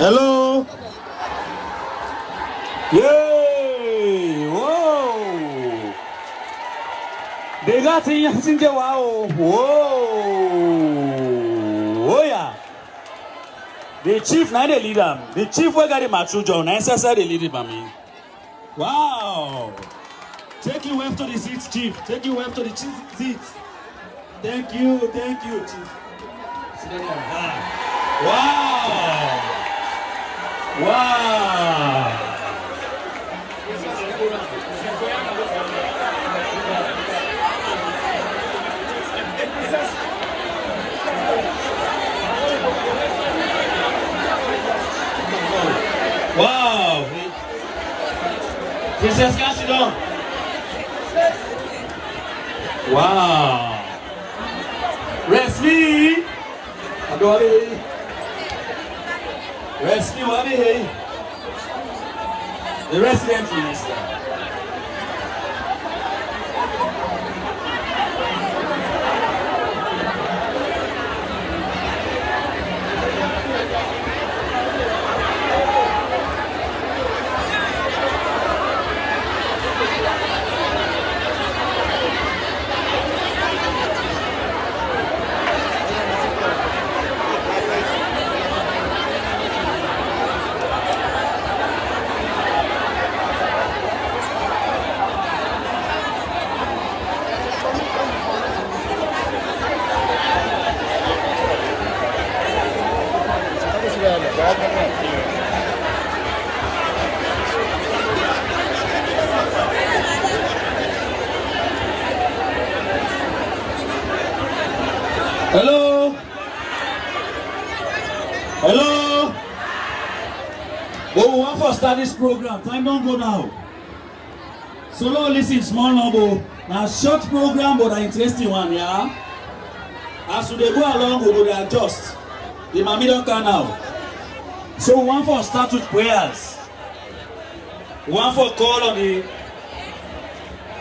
Hello. Yay! Whoa! They got in wow! Whoa! Oh yeah! The chief now the leader. The chief we got him at John. I said the leader by me. Wow! Take you up to the seats, chief. Take you up to the seats. Thank you, chief. Wow! Wow! Wow! Princess Gassidon. Wow! Wesley! Adore! Wesley, what are you? The resident minister. Hello? Hello? But we want to start this program. Time don't go now. So now listen, small number. Now short program but an interesting one, yeah. As we go along, we go adjust. The Mami don't come now. So one for start with prayers. One for call on the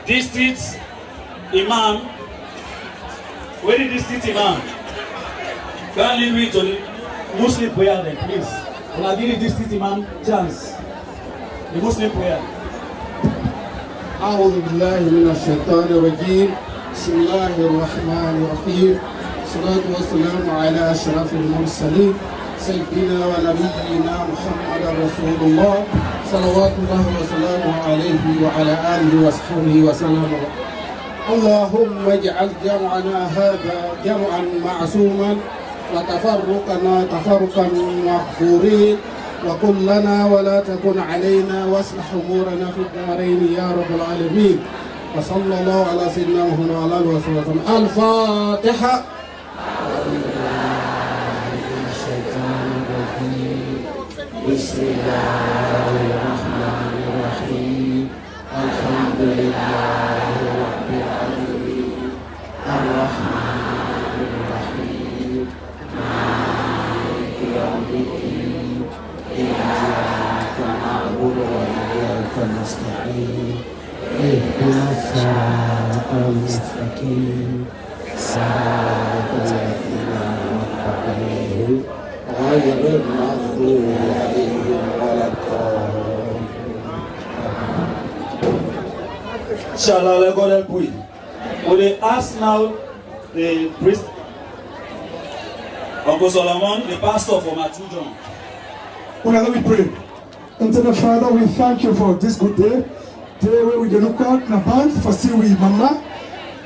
district imam. Where the district imam? Can leave it to the Muslim prayer then, please. And I give the district imam chance. The Muslim prayer. أعوذ بالله من الشيطان الرجيم بسم الله الرحمن الرحيم الصلاة والسلام على أشرف المرسلين سيدنا ونبينا محمد رسول الله صلوات الله وسلامه عليه وعلى آله وصحبه وسلم. اللهم اجعل جمعنا هذا جمعا معصوما وتفرقنا تفرقا مغفورين وكن لنا ولا تكن علينا واصلح امورنا في الدارين يا رب العالمين. وصلى الله على سيدنا محمد وعلى اله وصحبه وسلم. الفاتحه. بسم الله الرحمن الرحيم الحمد لله رب العالمين الرحمن الرحيم مالك يوم الدين إياك نعبد وإياك نستعين اهدنا الصراط المستقيم صراط الذين أنعمت عليهم غير المغضوب عليهم ولا الضالين. Inshallah, let God help we. We will ask now the priest, Uncle Solomon, the pastor for Matujon. Well, let me pray. Eternal Father, we thank you for this good day. Today we will look out na band for see we mama.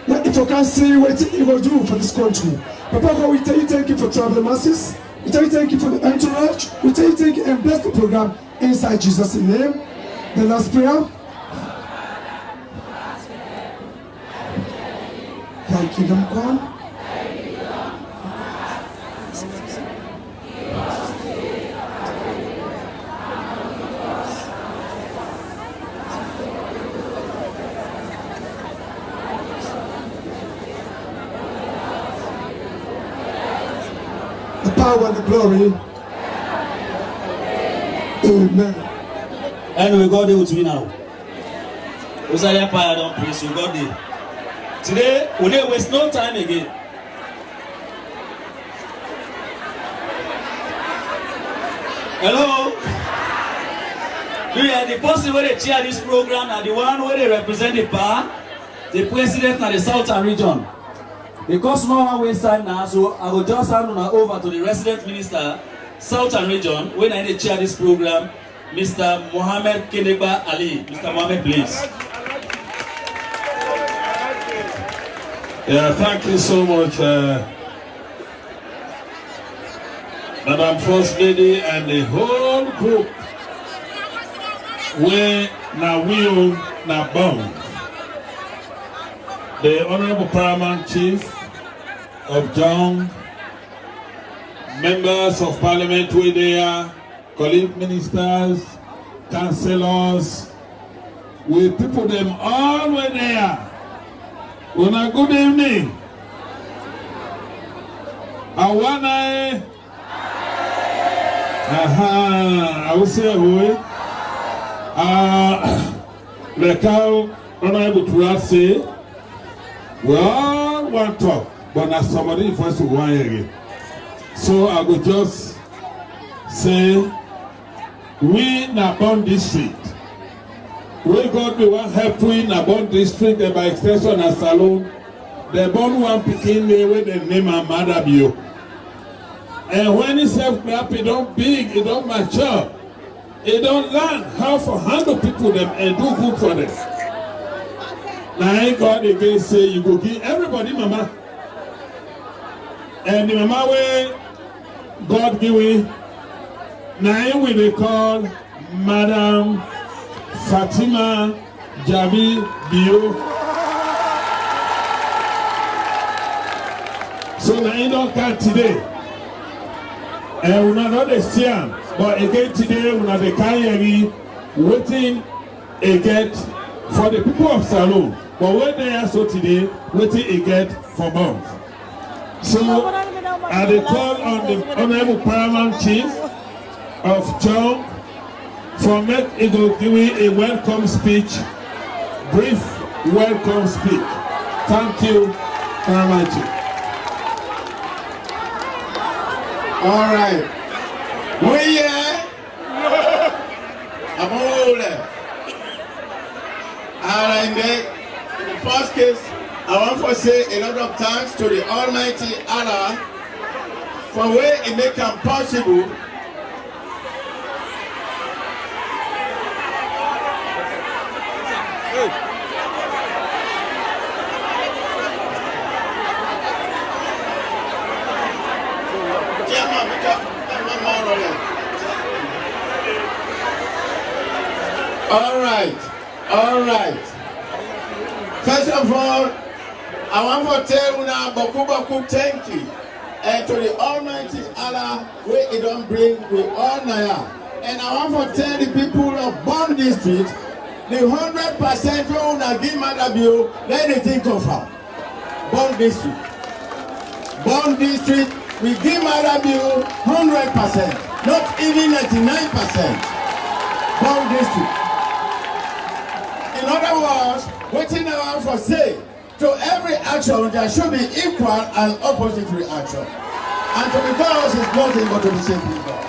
If you can see what you will do for this country. Papa God, we tell you thank you for traveling masses. We tell you thank you for the entourage. We tell you thank you and bless the program inside Jesus' name. The last prayer. Thy kingdom come. The power and the glory. Amen. And we got there with me now. Rosalia Paya don't praise, we got there. Today, we don't waste no time again. Hello? The person where they chair this program and the one where they represent the power, the president of the Southern region. Because no one waste time now, so I will just hand over to the resident minister, Southern region, when I chair this program, Mr. Mohammed Kenegba Ali. Mr. Mohammed, please. Yeah, thank you so much, Madam First Lady and the whole group. We now will now bound. The Honorable Paramount Chief of John, members of Parliament were there, colleague ministers, councillors, we people them all were there. Una good evening. Awana. I will say we. Like how Honorable Tura say, we all want to talk, but now somebody first to one again. So I will just say, we na Bond District. We got the one help we in a Bond District and by extension a salon. The born one picking me with the name of Madabio. And when he self-clap, it don't big, it don't mature. It don't learn how to handle people them and do good for them. Now I God again say you go give everybody mama. And the mama way God give we. Now we they call Madam Fatima Jabi Bio. So now you don't come today. And we not the same. But again today we not the carry waiting again for the people of Salone. But when they are so today, what he get for months. So I dey call on the Honorable Paramount Chief of John for make it go give me a welcome speech, brief welcome speech. Thank you, Paramount Chief. All right. We here. I'm all there. And in the first case, I want to say a lot of thanks to the Almighty Allah for where it make it possible. All right. First of all, I want to tell you now, Baku thank you. And to the Almighty Allah, where it don't bring we all now. And I want to tell the people of Bond District, the 100% we will give Madabio, let me think of her. Bond District. Bond District, we give Madabio 100%, not even 99%. Bond District. In other words, what I want to say, to every action there should be equal and opposite reaction. And to because it's nothing but to be simply God.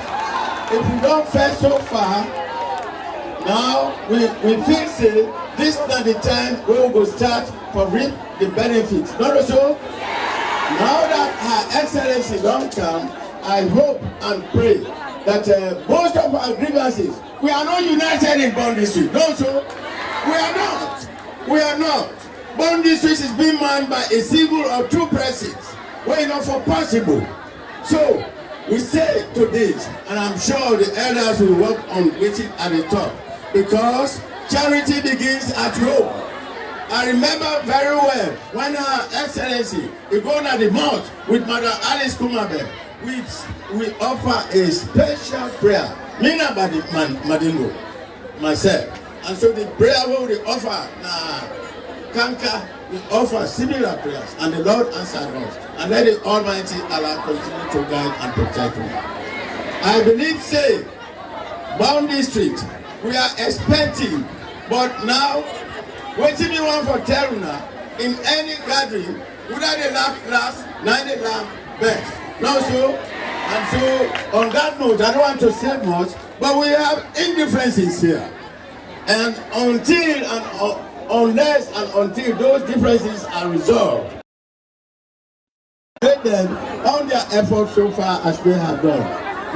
If we don't fail so far, now we feel say this is not the time we will start to reap the benefits. Not so? Now that Her Excellency don't come, I hope and pray that most of our grievances, we are not united in Bond District. No, so? We are not. We are not. Bond District is being manned by a single or two persons. Well enough for possible. So we say to this, and I'm sure the elders will work on waiting at the top, because charity begins at home. I remember very well when Her Excellency we go to the mosque with Mother Alice Kumabe, we offer a special prayer. Mina Madingo, myself. And so the prayer we offer Kanka, we offer similar prayers, and the Lord answered us. And let the Almighty Allah continue to guide and protect me. I believe, say, Bond District, we are expecting, but now, what do you want for Teruna? In any gathering, whether they laugh last, neither they laugh best. No, so, and so, on that note, I don't want to say much, but we have indifferences here. And unless and until those differences are resolved, let them on their efforts so far as they have done.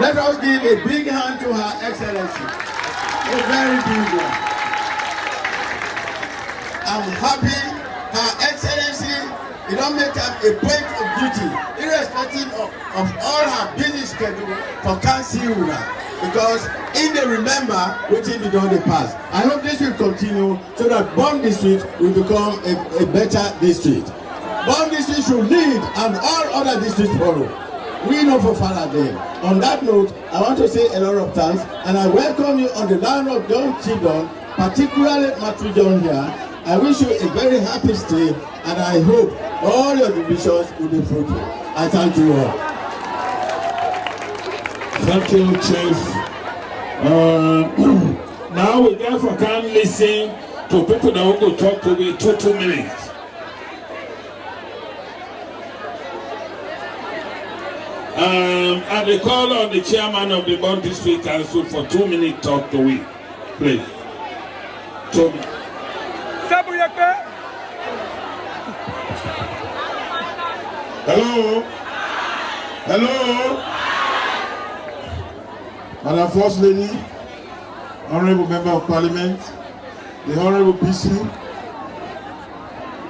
Let us give a big hand to Her Excellency. A very big one. I'm happy Her Excellency, you don't make up a point of duty, irrespective of all her busy schedule, for Council. Because if they remember what we done in the past, I hope this will continue so that Bond District will become a better district. Bond District should lead and all other districts follow. We know for Father there. On that note, I want to say a lot of thanks, and I welcome you on the land of John Chidon, particularly Matthew John here. I wish you a very happy stay, and I hope all your divisions will be fruitful. I thank you all. Thank you, Chief. Now we therefore can listen to people that will go talk to me 2 minutes. And they call on the chairman of the Bond District Council for 2 minutes talk to we. Please. 2 minutes. Hello. Hello. Madam First Lady, Honorable Member of Parliament, the Honorable PC,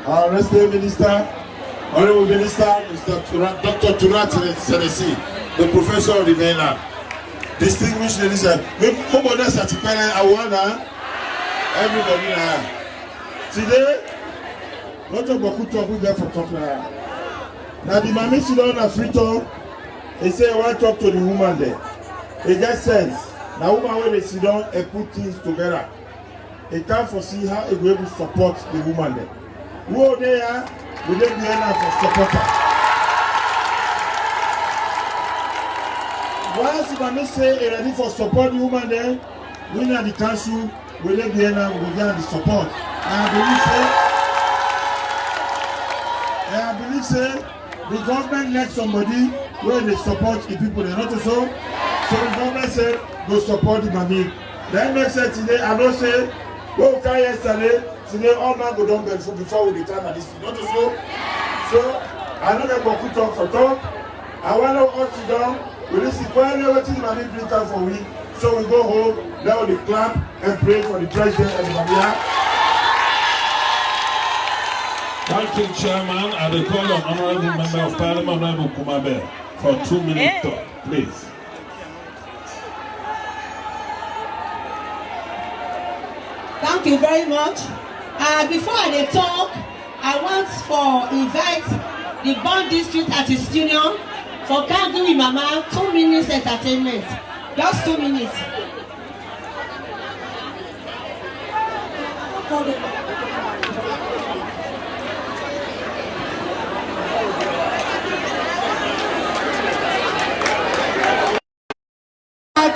our Resident Minister, Honorable Minister, Dr. Turat Senesi, the Professor of the mainland, distinguished ladies and everybody now. Today, not of Baku talk with them for talking now. Now the Mami sit down at Freetown, he say I want to talk to the woman there. It just says, now woman when they sit down and put things together, it can't foresee how it will able to support the woman there. Who they are, we dey behind for supporter. Once the Mami say ready for support the woman there, we at the council, we dey behind we go get the support. And I believe say the government let somebody where they support the people they not so. So the government said go support the Mami. Then make sense today, I don't say, go carry yesterday, today all man go down before we return at this. Not so. So I know that Boku talk for talk. I want to all sit down. We listen when everything the Mami bring out for we. So we go home, now we clap and pray for the president and the Mami. Thank you, Chairman. I will call on Honorable Member of Parliament, Honorable Kumabe, for 2 minutes talk, please. Thank you very much. Before I talk, I want to invite the Bond District Artists Union for Kangu with Mama 2 minutes entertainment. Just 2 minutes.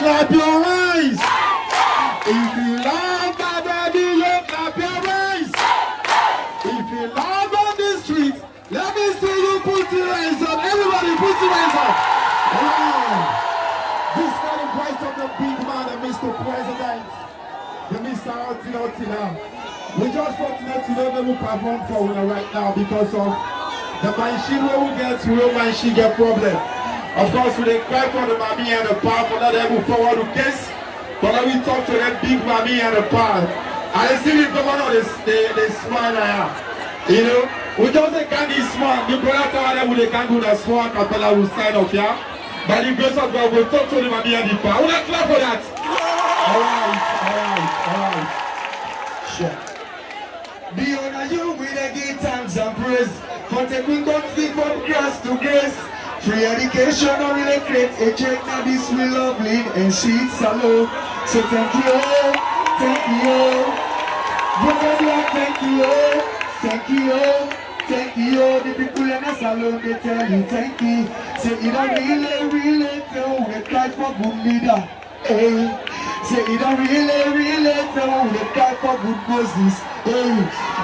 Clap your eyes. If you love my baby, you clap your eyes. If you love on the street, let me see you put your hands up. Everybody put your hands up. Wow. This kind of price of the big man, the Mr. President, the Mr. Otina. We just fortunate to know that we perform for you right now because of the machine where we get to real machine get problem. Of course, we cry for the Mami and the Pa for not able forward to case. But when we talk to that big Mami and the Pa, I see the governor, they smile now. You know, we just can't be smart. The brother told them they can't do the smart capella will sign off here. By the grace of God, we'll talk to the Mami and the Pa. I want to clap for that. Alright. Sure. The honor you with the give thanks and praise for taking country from grass to grace. Free education or really create a check now this will lovely and sweet salute. So thank you, thank you. Thank you. The people in the salon they tell you thank you. Say you don't really tell we cry for good leader. Hey. Say you don't really tell we cry for good business. Hey.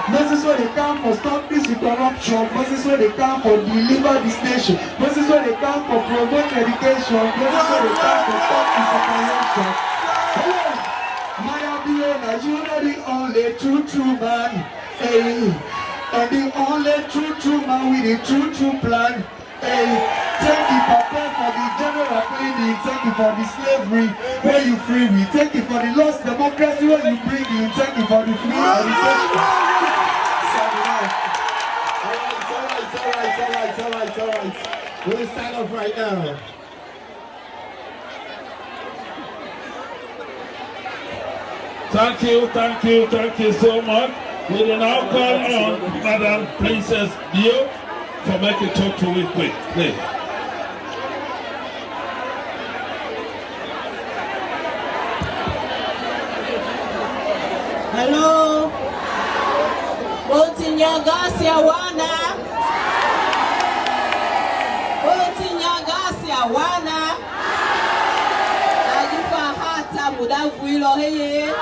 Moses where they come for stop this corruption. Moses where they come for deliver this nation. Moses where they come for promote education. Moses where they come for stop this operation. Hey. You know the only true man. Hey. And the only true man with the true plan. Hey, thank you Papa for the general cleaning. Thank you for the slavery where you free me. Thank you for the lost democracy where you bring in. Thank you for the free education. Alright. We'll stand up right now. Thank you so much. We will now call on Madam Princess Dio for making talk to it quick, please. Hello. Botinyagasia wana. Ajifa hata mudavu ilo heye.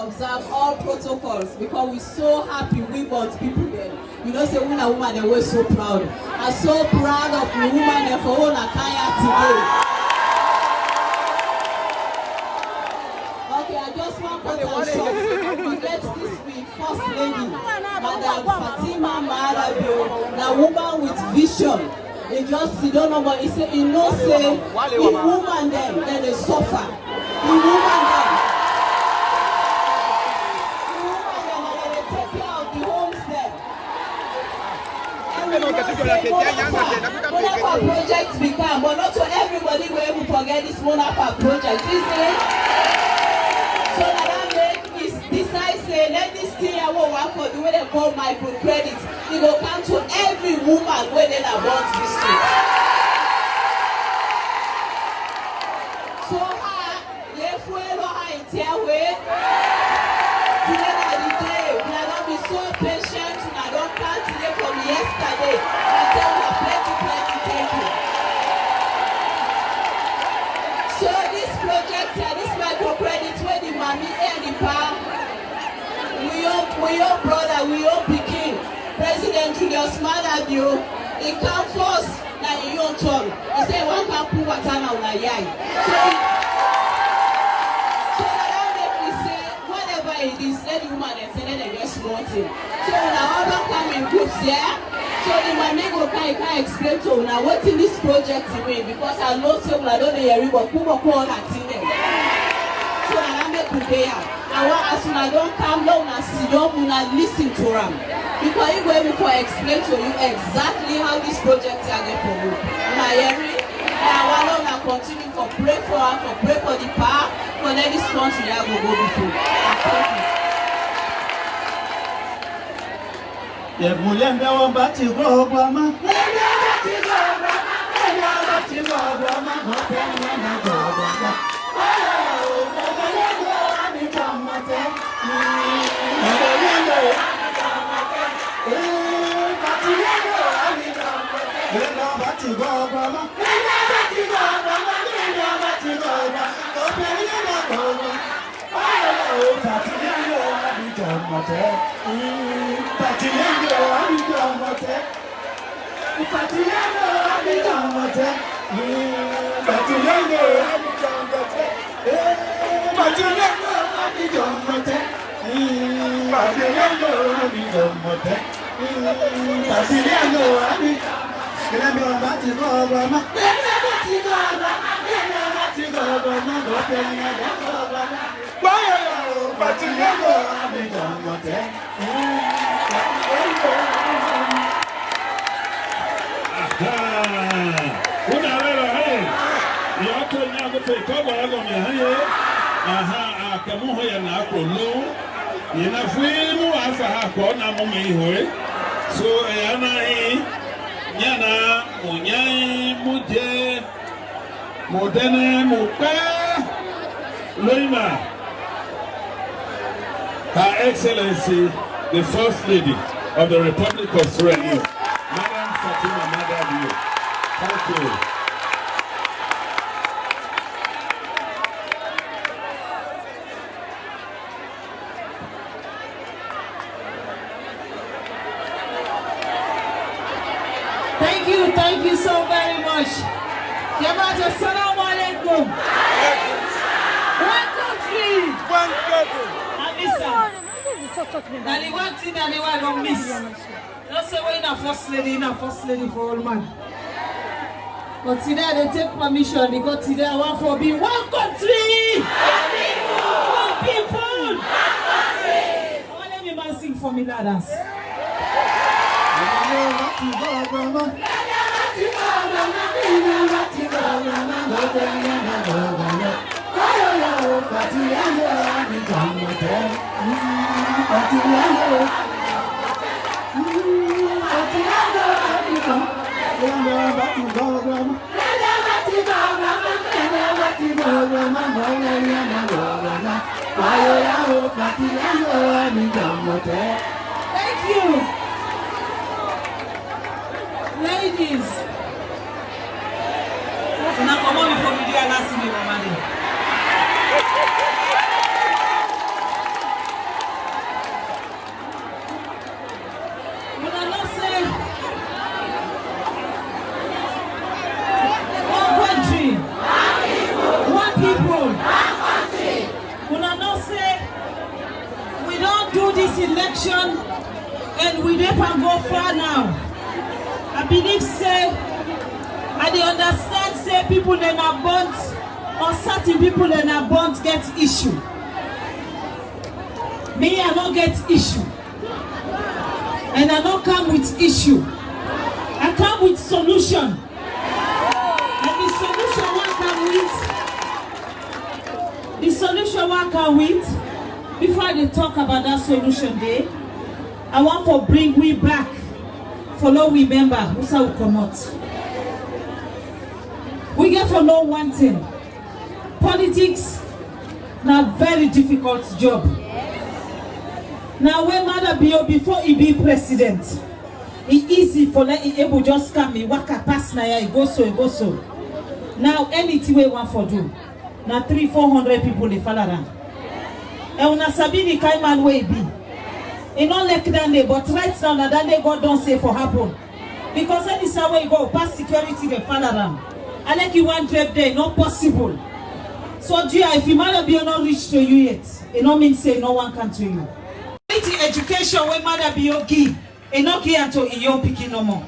Observe all protocols because we're so happy we want people there. You know, say when a woman they were so proud. I'm so proud of the woman there for all Akaya today. Okay, I just want to forget this week, First Lady, Madam Fatima Marabio, the woman with vision. It just you don't know, but it's say you know say the woman then they suffer. The woman then. Monarch project become, but not to everybody will able to forget this Monarch project. So that make is decide say let this thing I will work for the way they call microcredit. It will come to every woman where they are born this street. So today the day we are not be so na we own pikin. President Julius Maada Bio, he come first na he own turn. He say he wan come put water na una yai. So that make me say whatever it is, let the woman and say let them get small thing. So una all don come in groups here. So the mama go can explain to una wetin this project mean because I know say una don dey hear but people call that thing dem. So na make we dey am. And as una don come, let una sit down, una lis ten to am. Because he go able to explain to you exactly how this project is going to work. Una hearing? And I want to continue to pray for her, to pray for the power, for let this country go before. Thank you. Yẹ̀bùlẹ̀ wọ́n bá ti gbọ́ ọgbà mọ́. So Nyana Munyai Muje Modene Mupe Loima. Her Excellency, the First Lady of the Republic of Sierra Leone, Madam Fatima Maada Bio. Thank you. Thank you so very much. Jamaat, assalamu alaikum. One country. One country. And listen, now the one thing that they want to miss. Don't say we're not first lady for all man. But today they take permission because today I want to be one country. One people. I want let me man sing for me, ladders. Thank you. Ladies, una come on before we do a last thing, Mama. Una not say one country, one people, one country. Una not say we don't do this election and we don't go far now. I believe say, I dey understand say people in a bond or certain people in a bond get issue. Me, I don't get issue. And I don't come with issue. I come with solution. And the solution I come with, before I talk about that solution there, I want to bring we back. Follow we member who say we come out. We get to know one thing. Politics na very difficult job. Now when Maada Bio before he be president, it easy for let he able just come he waka pass na ya he go so. Now anything we want for do. Now 300-400 people they follow around. And una sabi the kind man way be. It not like that day, but right now that day God don't say for happen. Because any way you go, past security they follow them. I like you want to there, not possible. So dear, if your mother be not reach to you yet, it don't mean say no one can to you. Quality education when mother be give, it not care to in your picking no more.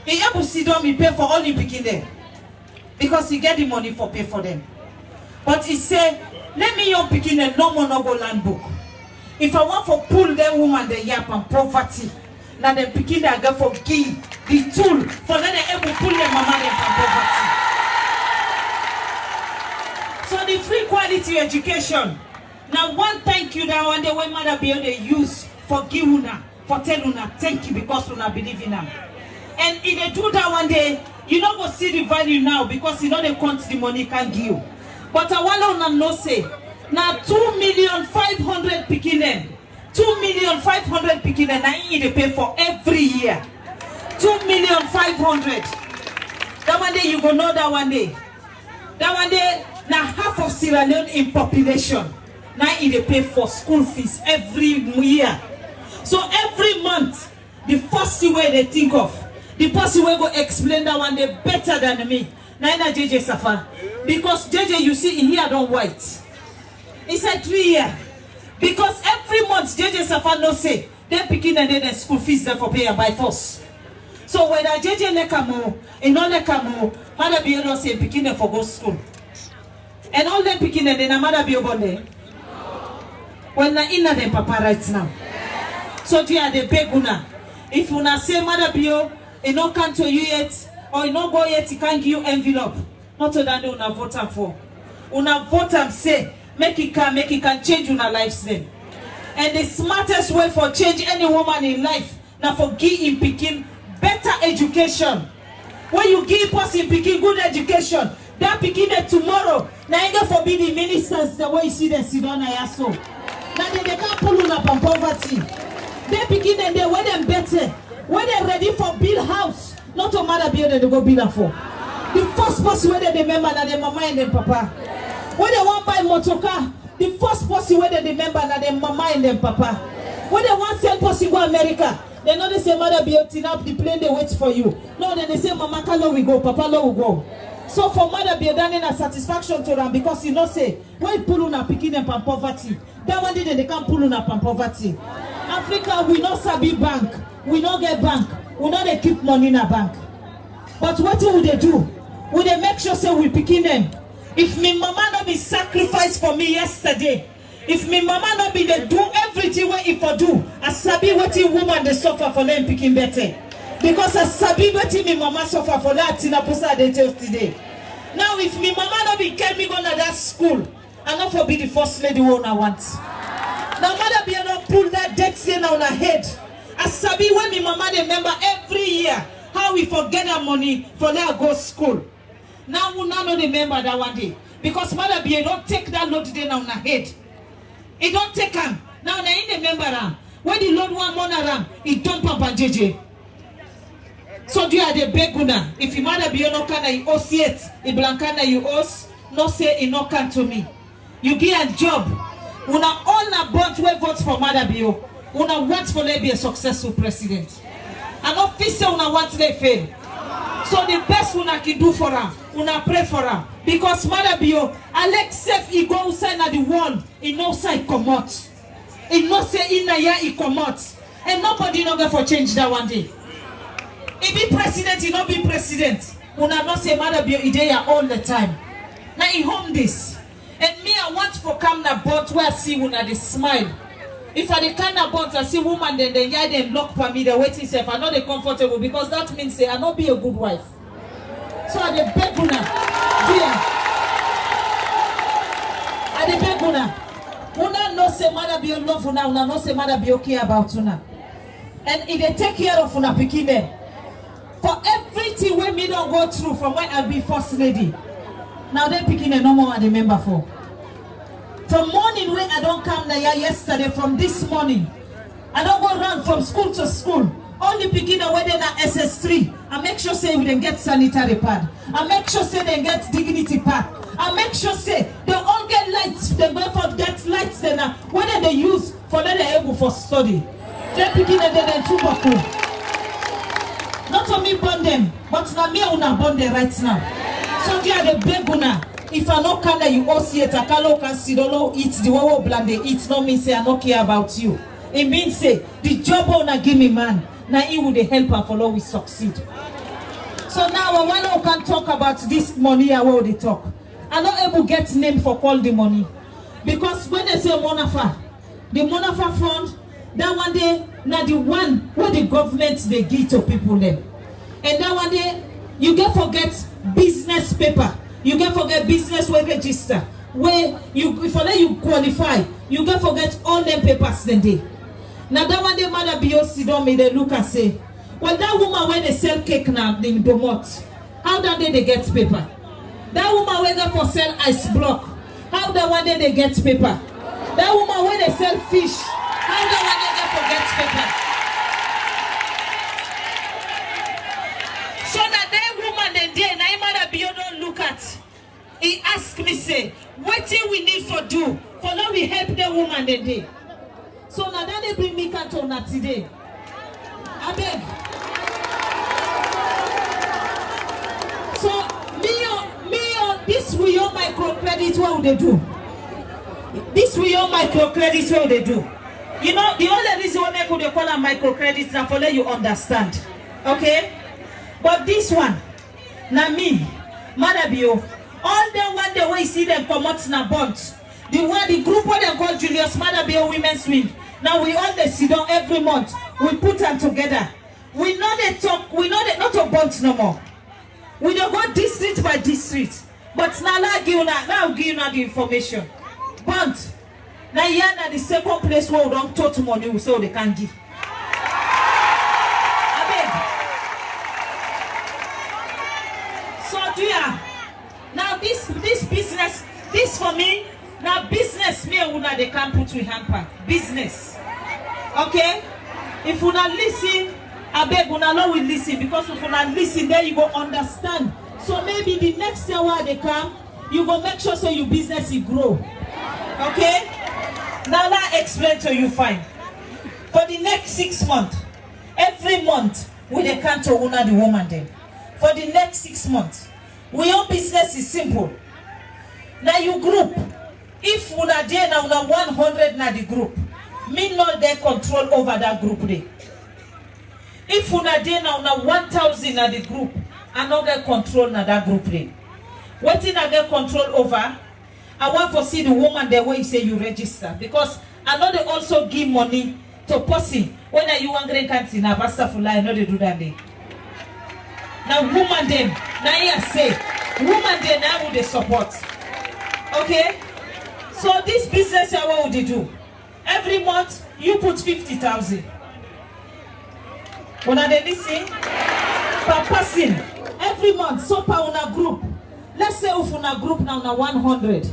He able sit down, he pay for all the picking there. Because he get the money for pay for them. But he say, let me young picking a no more no go land book. If I want for pull that woman the yap and poverty, now the picking that go for give the tool for let them able pull their mama them from poverty. So the free quality education. Now one thank you that one day when mother be able to use for give una, for tell una thank you because una believe in them. And if they do that one day, you don't go see the value now because you know they count the money can give. But I want to know say now 2,500,000 picking them. 2,500,000 picking them. Now you pay for every year. 2,500,000. That one day you go know that one day. That one day now half of Sierra Leone in population. Now you pay for school fees every year. So every month, the first way they think of, the person will go explain that one day better than me. Now JJ Safa. Because JJ, you see, in here don't white. It's a 3 year. Because every month JJ Safa no say, they picking and then school fees there for pay by force. So whether JJ Lekamo, and non Lekamo, mother be able to say picking them for go school. And all them picking and then mother be able there. Well, na inna them papa right now. So they are the beg una. If una say mother bio, it no come to you yet, or it no go yet, it can't give you envelope. Not to that una vote for. Una vote and say, make it can change una lives then. And the smartest way for change any woman in life, now for give in picking better education. When you give person picking good education, that picking it tomorrow. Now you for be the ministers the way you see them sit down here so. Now they can't pull up on poverty. They begin and they wear them better. When they're ready for build house, not to matter build they go build for. The first person where they remember that their mama and their papa. When they want buy motor car, the first person where they remember that their mama and their papa. When they want send person go America, they know they say mother be up up the plane they wait for you. No, then they say mama can we go, papa lo we go. So for mother be done in a satisfaction to them because you know say when pull on a picking them from poverty. That one day they can't pull on up on poverty. Africa, we not sabi bank. We not get bank. We not they keep money in a bank. But what would they do? Would they make sure say we picking them? If me mama not be sacrificed for me yesterday, if me mama not be they do everything what if I do, I sabi what woman they suffer for them picking better. Because I sabi what me mama suffer for that tina posa they tell today. Now if me mama not be carry me go to that school, I not for be the first lady one I want. Now mother be able to pull that debt saying on her head. I sabi when me mama they remember every year how we forget our money for let go school. Now we not remember that one day. Because mother be able to take that load then on her head. It don't take him. Now they in remember them. When the Lord want money around, it dump up on JJ. So do you are the beguna. If your mother be no can you owe it, if blankana you owe, no say it no can to me. You get a job. Una all na bunch where votes for mother bio. Una want for to be a successful president. And not feel say una want to fail. So the best una can do for her, una pray for her. Because mother bio, Alex safe he go outside at the wall, he no side come out. He no say in a year he come out. And nobody no go for change that one day. He be president, he not be president. Una not say mother bio idea all the time. Now he home this. And me I want for come na boat where I see una they smile. If I the kind of boat I see woman then they yeah them lock for me, they waiting self. I know they comfortable because that means say I not be a good wife. So I the beg una, dear. I the beg una. Una no say mother be love una, una no say mother be okay about una. And if they take care of una picking them, for everything when me don't go through from when I be first lady. Now they picking a normal one I remember for. From morning when I don't come there yesterday, from this morning, I don't go around from school to school. Only picking a wedding at SS3. I make sure say we then get sanitary pad. I make sure say they get dignity pad. I make sure say they all get lights. They go for get lights then whether they use for them they able for study. They picking them too baku. Not only burn them, but now me una burn them right now. So they are the big una. If I no can you all see it, I can see don't eat the one bland they eat. No mean say I no care about you. It means say the job owner give me man. Now he would help her follow we succeed. So now when I can talk about this money, I will they talk. I'm not able to get name for all the money. Because when they say Monafa, the Monafa fund, that one day, now the one where the government they give to people them. And that one day, you can forget business paper. You can forget business where register. Where you, if you qualify, you can forget all them papers then day. Now that one day, Mother B.O.C. don't me they look and say, well, that woman when they sell cake now in Domot, how that day they get paper? That woman when they for sell ice block, how that one day they get paper? That woman when they sell fish, how that one day they forget paper? So that day woman the day, now Mother B.O. don't look at. He asked me say, what thing we need for do? For now we help the woman the day. So now that they bring me Cantona today. I beg. So this will your microcredit, what would they do? This will your microcredit, what would they do? You know, the only reason why they could call them microcredits now for let you understand. Okay? But this one, now me, Mother B.O., all them one day when you see them come out in a bunch. The group what they call Julius Mother B.O. Women's Wing. Now we all they sit down every month. We put them together. We know they talk, we know they not a bunch no more. We don't go district by district. But now I'll give you the information. But now here na the second place where we don't touch money we say they can give. I beg. So do ya? Now this business, this for me, now business me and una they can put with hamper. Business. Okay? If you not listen, I beg una know we listen, because if you not listen, then you go understand. So maybe the next year while they come, you go make sure so your business will grow. Okay? Now I explain to you fine. For the next 6 months, every month we dey come to una the woman then. For the next 6 months, we own business is simple. Now you group. If una there now una 100 na the group, me not get control over that group there. If una there now una 1,000 na the group, I not get control na that group there. What thing I get control over, I want to see the woman there where you say you register, because I know they also give money to person when you want green canteen na basta for I know they do that day. Now woman them, now here say woman them now would they support. Okay? So this business here, what would you do? Every month you put 50,000. When they listen per person every month, so per una group. Let's say if una group now na 100.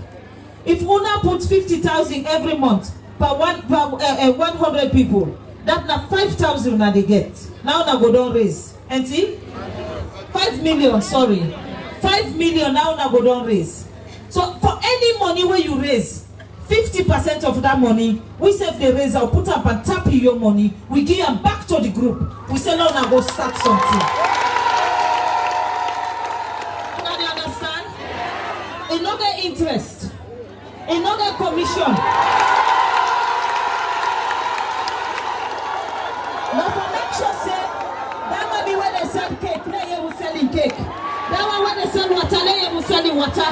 If una put 50,000 every month per 100 people, that na 5,000 una they get. Now una go down raise. And see? 5 million, sorry. 5 million now una go down raise. So for any money where you raise, 50% of that money, we save the raise, I'll put up and tap your money, we give them back to the group. We say now now go start something. Now you understand? Another interest, another commission. Now for make sure say, that might be when they sell cake, they will selling cake. That one when they sell water, they will selling water.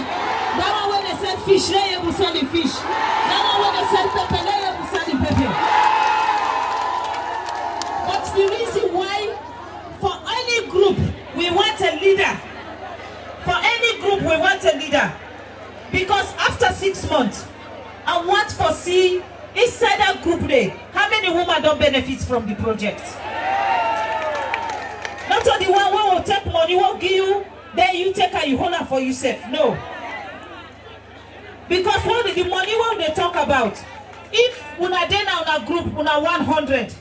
That one when they sell fish, they will selling fish. That one when they sell pepper, they will selling pepper. But the reason why, for any group, we want a leader. For any group, we want a leader. Because after 6 months, I want to see inside that group there, how many women don't benefit from the project. Not only one who will take money, won't give you, then you take and you hold it for yourself. No. Because what the money what they talk about, if una then on a group, una 100,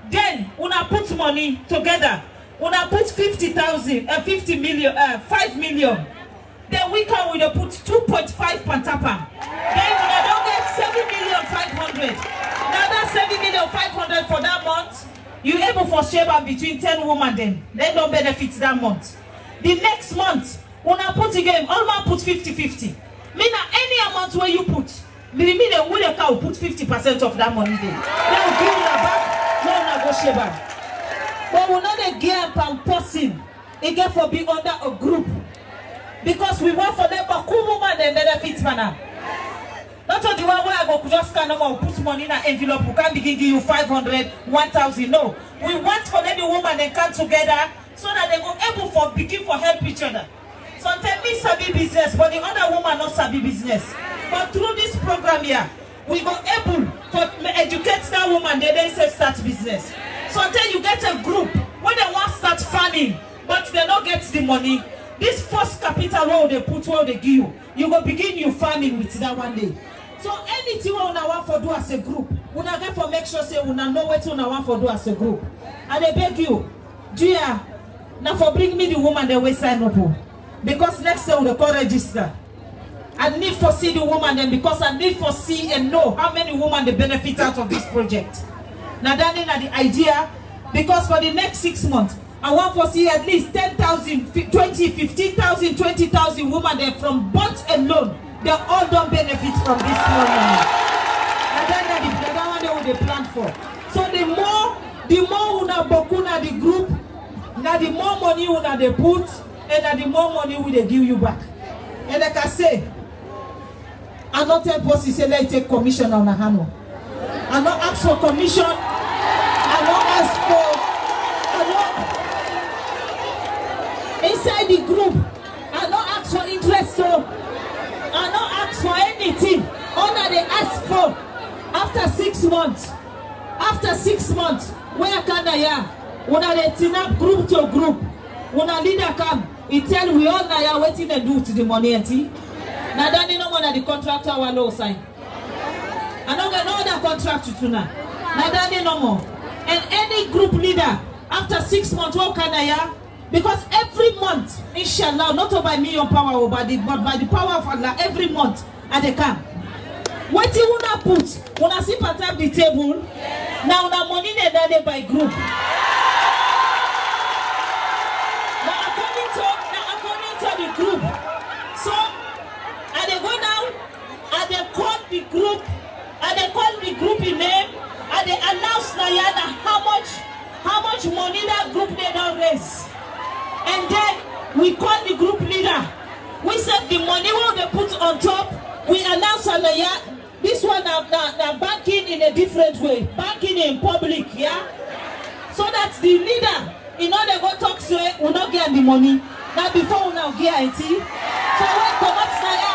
then una put money together, una put 50,000, 50 million, 5 million, then we can put 2.5 pantapa. Then una don't get 7,500,000. Now that's 7,500,000 for that month. You able for share between 10 women then. They don't benefit that month. The next month, when I put again, all man put 50-50. Mean any amount where you put, mean the winner can put 50% of that money there. They will give you back, no negotiable. But we're not a gear per person. It get for be under a group. Because we want for them, but cool woman and benefits manner. Not on the one where I go just kind of put money in an envelope, we can't begin give you 500, 1,000. No. We want for them the woman they come together so that they go able for begin for help each other. Sometimes me sabi business, but the other woman not sabi business. But through this program here, we go able to educate that woman, they then say start business. Sometimes you get a group where they want to start farming, but they don't get the money. This first capital where they put where they give you go begin your farming with that one day. So anything we want for do as a group, we not get for make sure say we not know what we want for do as a group. And I beg you, Gia, now for bring me the woman they will sign up. Because next time we call register. I need for see the woman then because I need for see and know how many women they benefit out of this project. Now that is the idea because for the next 6 months I want to see at least 10,000, 20, 15,000, 20,000 women there from both alone. They all don't benefit from this money. And then that's one they plan for. So the more una bokuna the group, now the more money una they put, and the more money will they give you back. And like I say, I not tell boss say let's take commission on a hand. I not ask for commission. I not ask for. Inside the group, I not ask for interest. So I not ask for anything. All that they ask for after 6 months. After 6 months, where can I ya? When they team up group to group, when a leader come. He tell we all now waiting to do to the money and tea. Now that no one the contractor will sign. I don't get no other contract to now. Now that no more. And any group leader after 6 months, what can I? Because every month, inshallah, not by me or power, but by the power of Allah, every month at the camp. What you wanna put? Wanna sit at the table? Now the money they done by group. The group. So and they go down and they call the group and they call the group in name and they announce Nayana how much money that group they don't raise. And then we call the group leader. We said the money what they put on top, we announce Naya this one now banking in a different way, banking in public, yeah. So that's the leader. You know they go talk to it, will not get the money. Now before we now get it, so when come up Naya,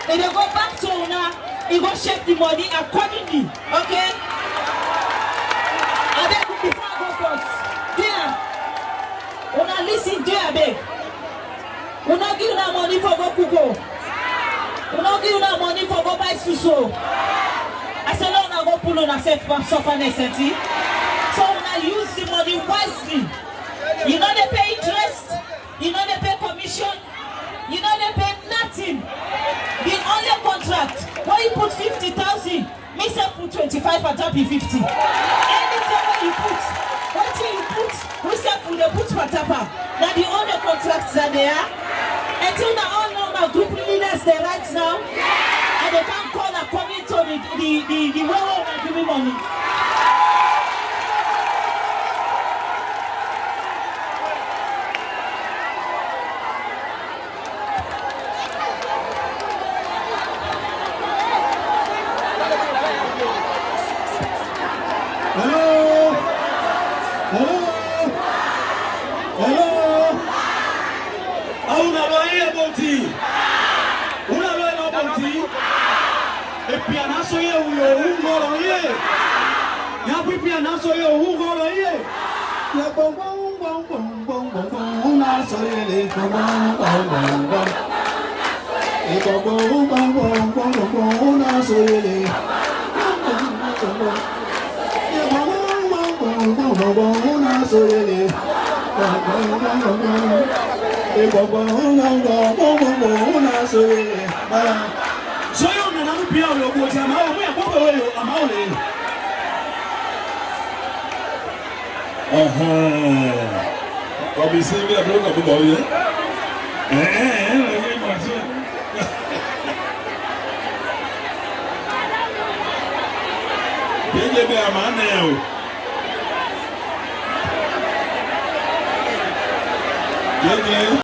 they go back to Una, he go check the money accordingly, okay? And then before I go first, there, Una listen there, beg. Una give Una money for go Kuko. Una give Una money for go buy Suso. I said no, Una go pull on a safe for suffer necessity. So Una use the money wisely. You know they pay interest. You know they pay commission. You know they pay nothing. The only contract where you put 50,000, me say put 25 and tap 50. Anything where you put, what you put, we say put patapa. Now the only contracts are there. Until now all know my group leaders there right now, and they can't call according to the way we give me money. pia ulo chama au mwe kwa wewe amaule. Obviously we are broke up about it. Jeje be amane o. Jeje.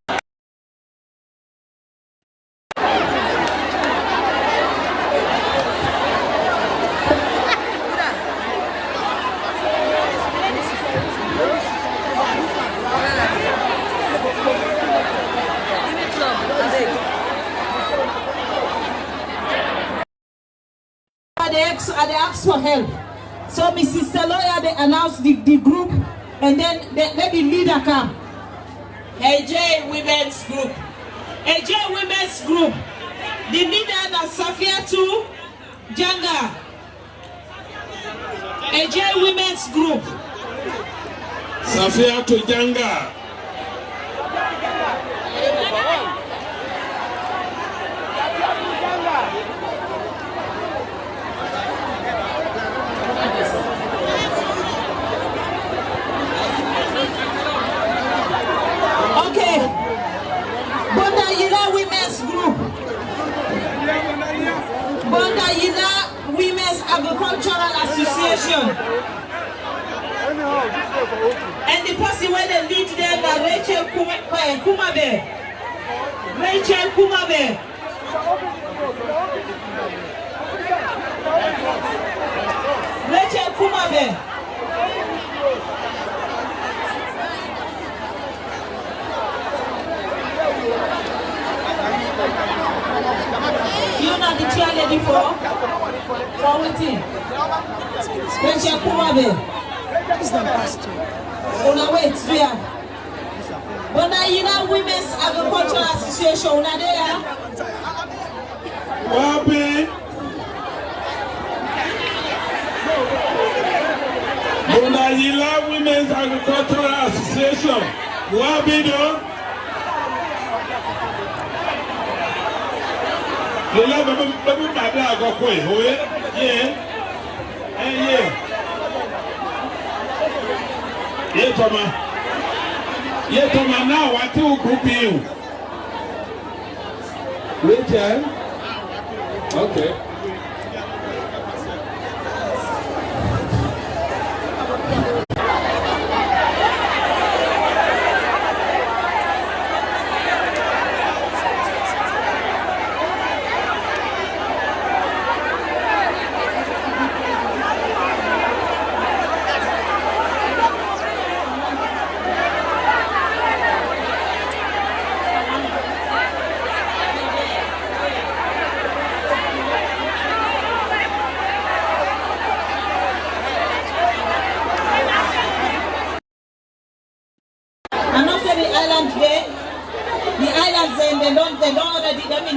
They ask for help. So Mrs. Lawyer, they announced the group, and then let the leader come. AJ Women's Group. AJ Women's Group. The leader is Safiatu Janga. AJ Women's Group. Safiatu Janga. Bondayila Women's Agricultural Association. And the person where they lead there is Rachel Kumabe. Rachel Kumabe. Rachel Kumabe. You know the chair lady for waiting. Rachel Kumabe. Una wait, yeah. Bondayila Women's Agricultural Association, una there. Wabi. Bondayila Women's Agricultural Association. Wabi do. Lola babu bada agokwe oye ye toma now what you group you Rachel okay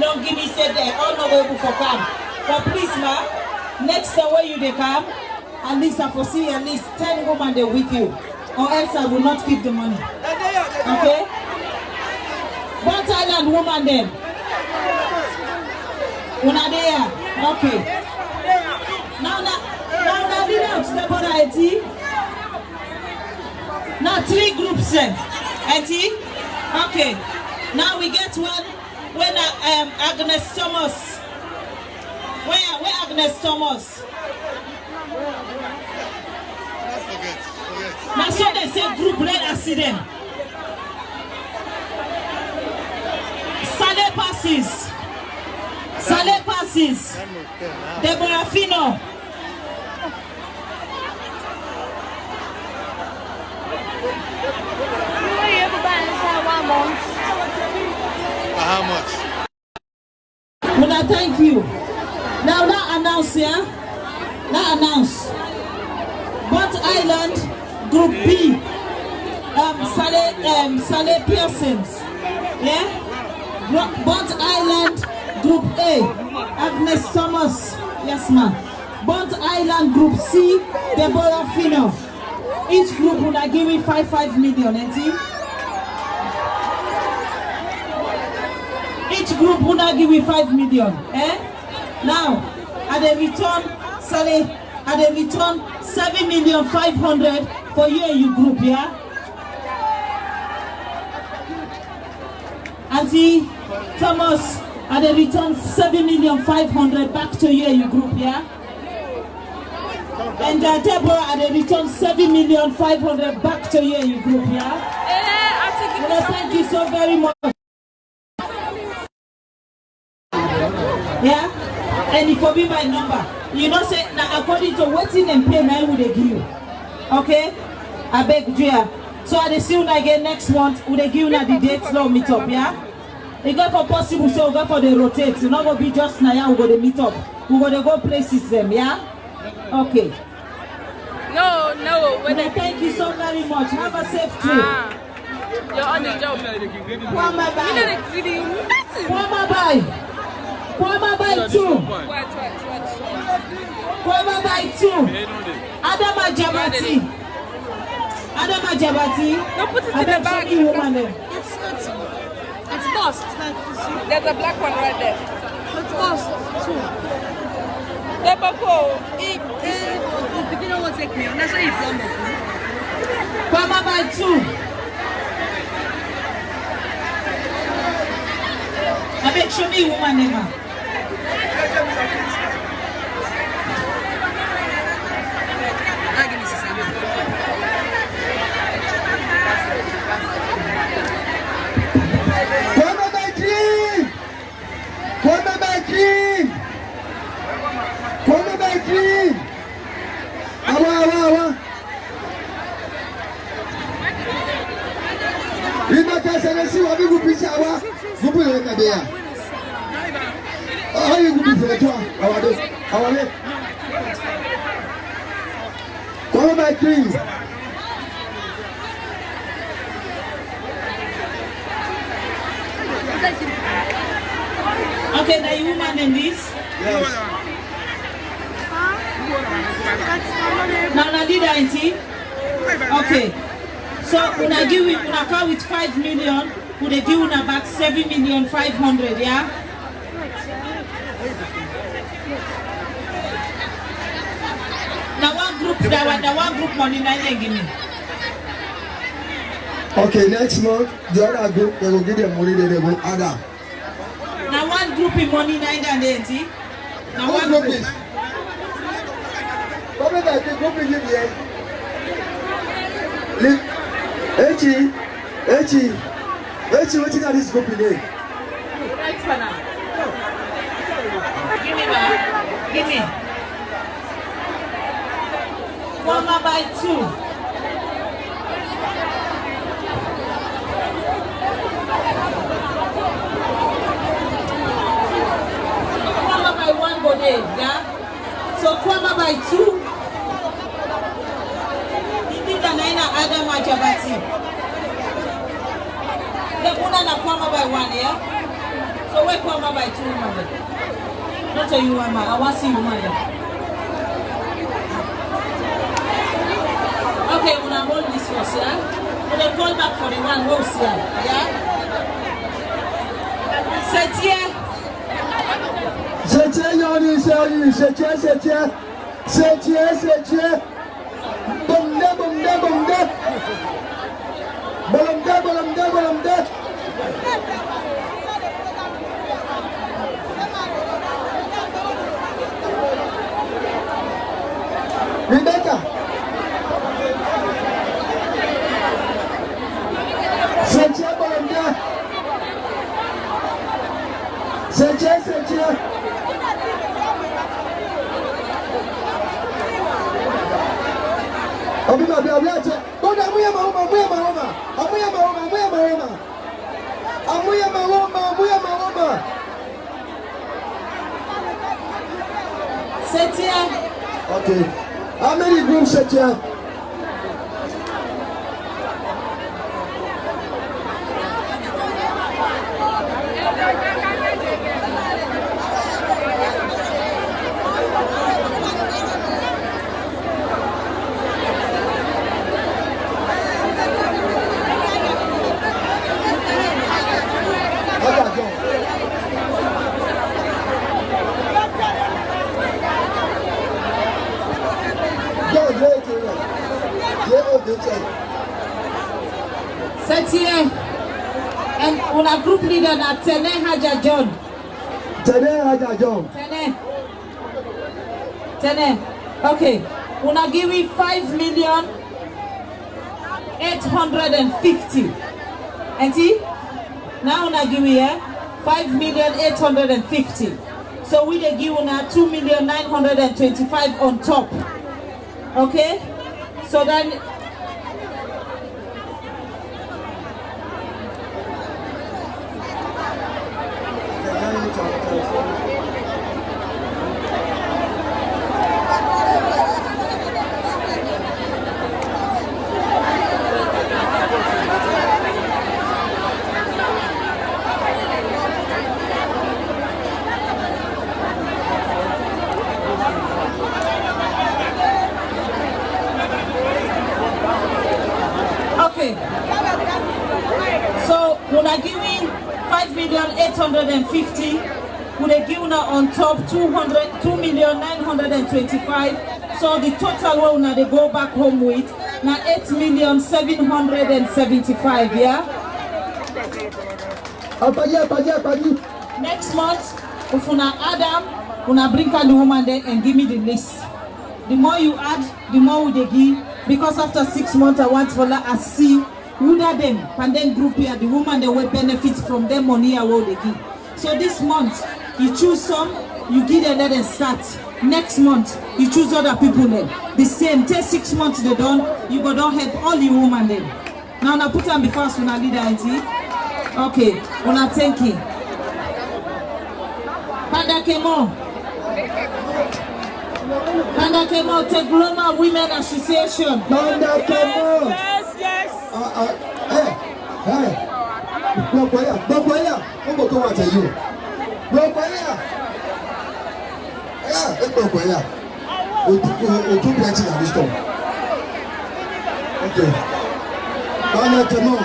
don't give me say they all know where for come. But please ma, next time when you they come, at least I foresee at least 10 women they with you. Or else I will not give the money. Okay? One Thailand woman then. Una there. Okay. Now lead out the variety. Now 3 groups then. Okay. Now we get one when Agnes Thomas. Where Agnes Thomas? Forget. Now so they say group red accident. Saleh passes. Deborah Fino. How much? Well, I thank you. Now announce here. Now announce. Bont Island Group B. Saleh Pearsons. Yeah? Bont Island Group A. Agnes Thomas. Yes, ma'am. Bont Island Group C. Deborah Fino. Each group will give me 5 million, Each group will give me 5 million. Now, and they return, sorry, and they return 7,500,000 for you and your group, yeah? Auntie Thomas, and they return 7,500,000 back to you and your group, yeah? And Deborah, and they return 7,500,000 back to you and your group, yeah? Well, thank you so very much. Yeah? And if you be my number, you know, say, now according to what's in and pay, now would they give you? Okay? I beg you. So I see you again next month. Would they give you the dates now meet up, yeah? It got for possible, so we go for the rotate. It's not gonna be just now, we go to meet up. We gonna go places them, yeah? Okay. No. Thank you so very much. Have a safe trip. You're on the job. Kwama by 2. Kwama by 2. Adama Jabati. No, put it in the bag. It's lost. There's a black one right there. It's lost too. The bako. The beginner will take me. That's why you found it. Kwama by 2. I make sure me woman never. Kwame by green. Awa. Rimaka senesi wa bigu pisa awa. Gupu le kabea. Ayi gupu fere to awade. Kwame by green. Okay, now you woman in this? Yes. Now, leader, auntie. Okay. So, when I come with 5 million, would they give you back 7,500,000, yeah? Now, one group money, now they give me. Okay, next month, the other group, they will give them money, they will add up. Now, one group in money, now auntie. Now, one group is. Come back, go bring it here. Echi, what's in this group in here? Right for now. Give me back. Give me. Kwama by 2. Kwama by 1 go there, yeah? So Kwama by 2. Naina Adama Jabati. The Puna na Kwama by 1, yeah? So where Kwama by 2, mother? Not so you, mama. I want to see you, mother. Okay, when I hold this first, yeah? When I call back for the one, we'll see, yeah? Setia. Bomde. Rebecca. Setia bomde. Setia. Amuya mahoma. Setia. Okay. How many groups Setia? And una group leader na Tene Haja John. Tene Haja John. Tene. Okay. Una give me 5,850,000. Auntie? Now una give me 5,850,000. So we dey give una 2,925,000 on top. Okay? So then so una give me 5,850,000. Would they give una on top 2,925,000. So the total one una they go back home with now 8,775,000. Yeah. Next month, if una add them, una bring out the woman there and give me the list. The more you add, the more we they give. Because after 6 months, I want for I see who are them and then group here, the woman they will benefit from them money I will they give. So this month, you choose some, you give them let them start. Next month, you choose other people then. The same, take 6 months they done, you go don't help all the women then. Now I put them before una leader auntie. Okay, una thank you. Panda Kemo. Panda Kemo, Tegloma Women Association. Panda Kemo. Yes. Hey. Blokwaya. Who go to you? Blokwaya. Yeah, Blokwaya. We do plenty at this time. Okay. Panda Kemo.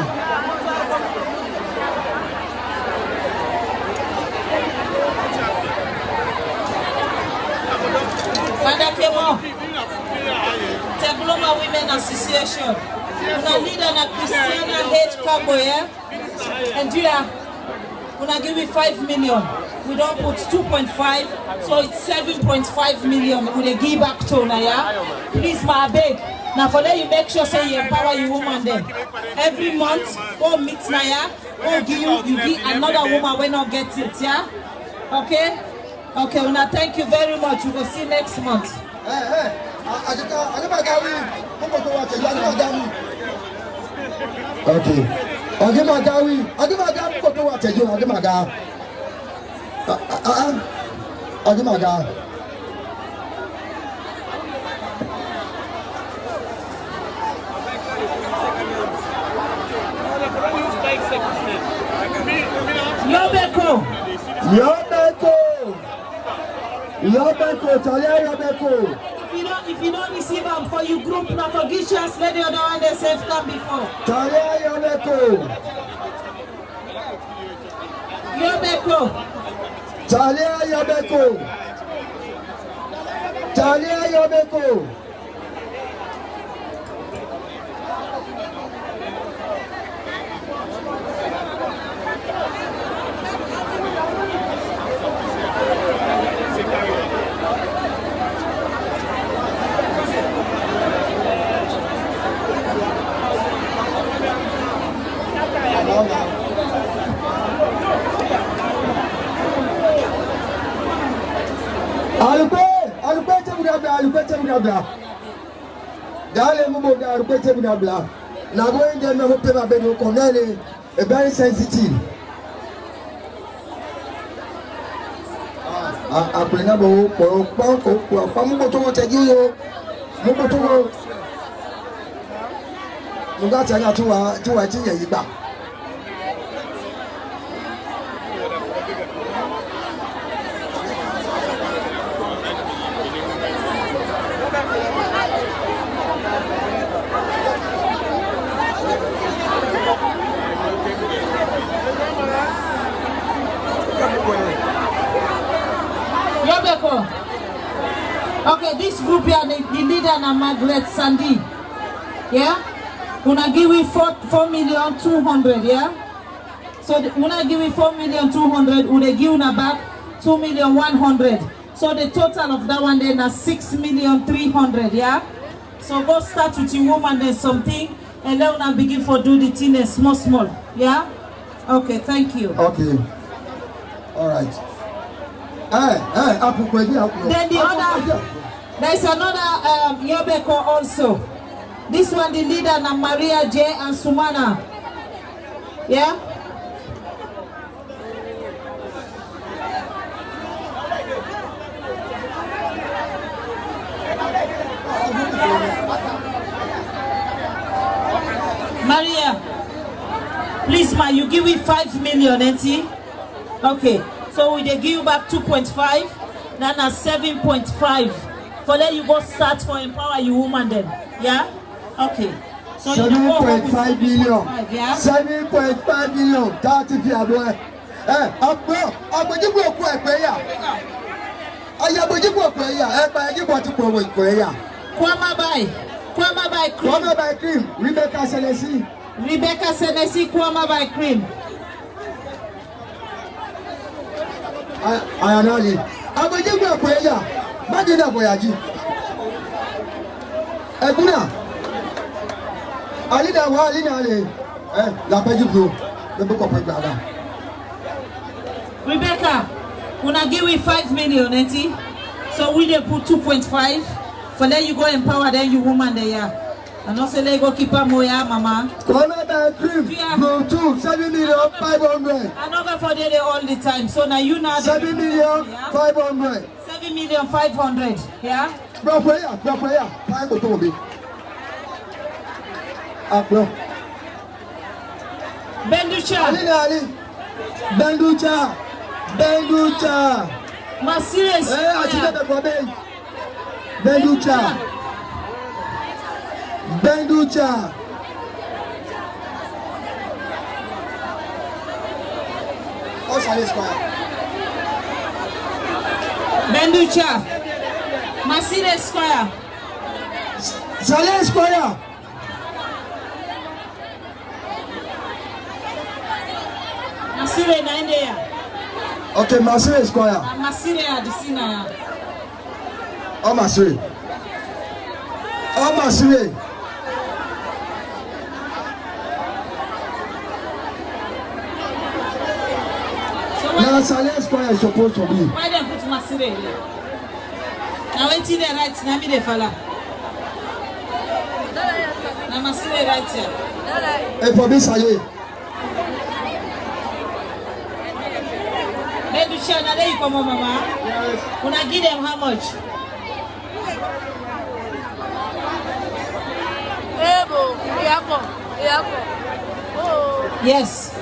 Panda Kemo. Tegloma Women Association. Una leader na Christiana H. Kaboye. And una give me 5 million. We don't put 2.5, so it's 7.5 million. We dey give back to una, yeah? Please, my beg. Now for that you make sure say you empower your woman then. Every month, go meet Naya, go give you give another woman when not get it, yeah? Okay? Okay, una thank you very much. We will see next month. Okay. Ogimagawi go to what you Ogimaga. Ogimaga. Yobeko, Talia Yobeko. If you don't receive them for your group, now forgive us, let the other one they said come before. Talia Yobeko. Talia Yobeko. Dale mumo da arupete bunabla. Na go inde me ho pema be no konele e very sensitive. Aprena bo po famu to teji yo. Mo to mo ga tanya tuwa ti ye yi gba. Okay, this group here, the leader na Margaret Sandy. Yeah? Gonna give we 4,200,000, yeah? So when I give you 4,200,000, would they give you back 2,100,000? So the total of that one then is 6,300,000, yeah? So go start with your woman then something, and then I begin for do the thing small, yeah? Okay, thank you. Okay. All right. Then the other, there's another Yobeko also. This one, the leader, na Maria J. and Sumana. Yeah? Maria, please, ma, you give me 5 million, auntie? Okay, so we they give you back 2.5, then a 7.5. For that you go start for empower your woman then, yeah? Okay. So 7.5 million. Yeah? 7.5 million. That's if you are doing. Kwama by cream. Rebecca Senesi. Kwama by cream. Ayanali. Abojibu Kweya. Magina Boyaji. Eduna. Alina wa Alina le. La Pajibu. The book of Pagada. Rebecca, when I give you 5 million, auntie, so we they put 2.5. For then you go empower then you woman there, yeah. And also they go keep her moya, mama. Kwama by cream. Go to 7,500,000. I know for there all the time. So now you now 7,500,000. 7,500,000, yeah. Proper. Time to be. Bro. Benducha. Ali. Benducha. My serious. Benducha. Benducha. Masire Square. Saleh Square. Masire na India. Okay, Masire Square. Masire adisina. Oh, Masire. Now Saleh Square is supposed to be. Why they put Masire here? Now wait till they right, now me they follow. Now Masire right here. Et pour bien ça y est. Benducha, now there you come, mama. When I give them how much? Yes.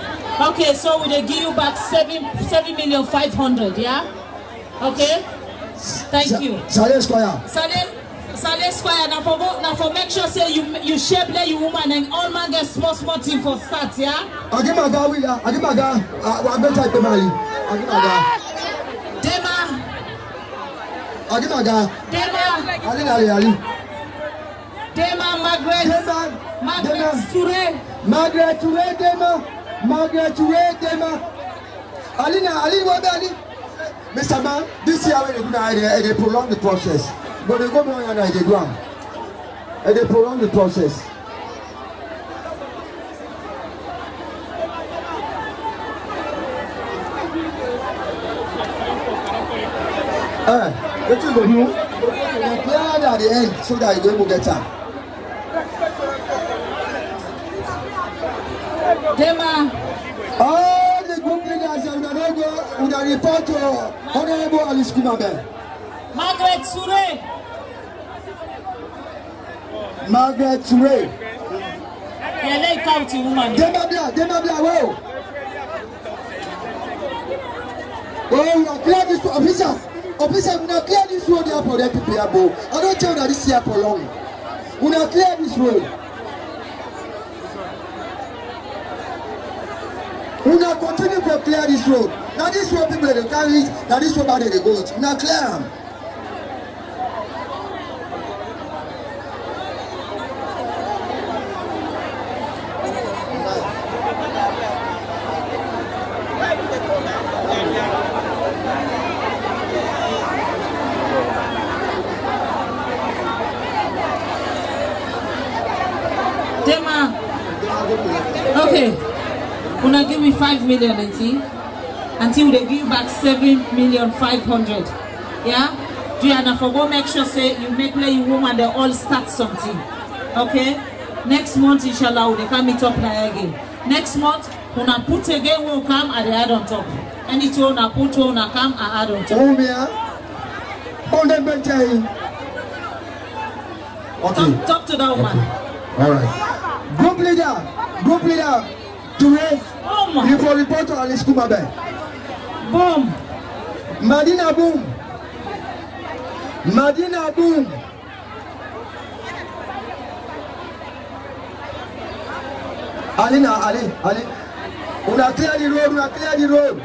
Okay, so we give you back 7,500,000, yeah? Okay? Thank you. Saleh Square. Saleh Square, now for make sure say you shape there you woman and all man get small thing for start, yeah? Agimaga. I better take money. Agimaga. Ali. Dema, Margaret Touré. Margaret Touré, Dema. Ali, what Ali? Mr. Man, this year they prolong the process. But they go beyond and they do and they prolong the process. What you go do? Clear at the end so that you will get her. Dema. All the group leaders will report to Honorable Alice Kumabe. Margaret Touré. Yeah, they come to woman. Demabla, well. Oh, we are clear this officers. Officers, we are clear this road here for them people. I don't tell you that this here for long. We are clear this road. We are continue to clear this road. Now this road people they carry it. Now this road they go it. We are clear. Una give me 5 million, auntie. Until they give back 7,500,000. Yeah? Do you and for make sure say you make play you woman they all start something. Okay? Next month inshallah they can meet up now again. Next month una put again will come and they add on top. Anything una put una come and add on top. Okay. Talk to that woman. Okay. All right. Group leader, to raise. You for report to Alice Kumabe. Boom. Madina boom. Ali. Una clear the road.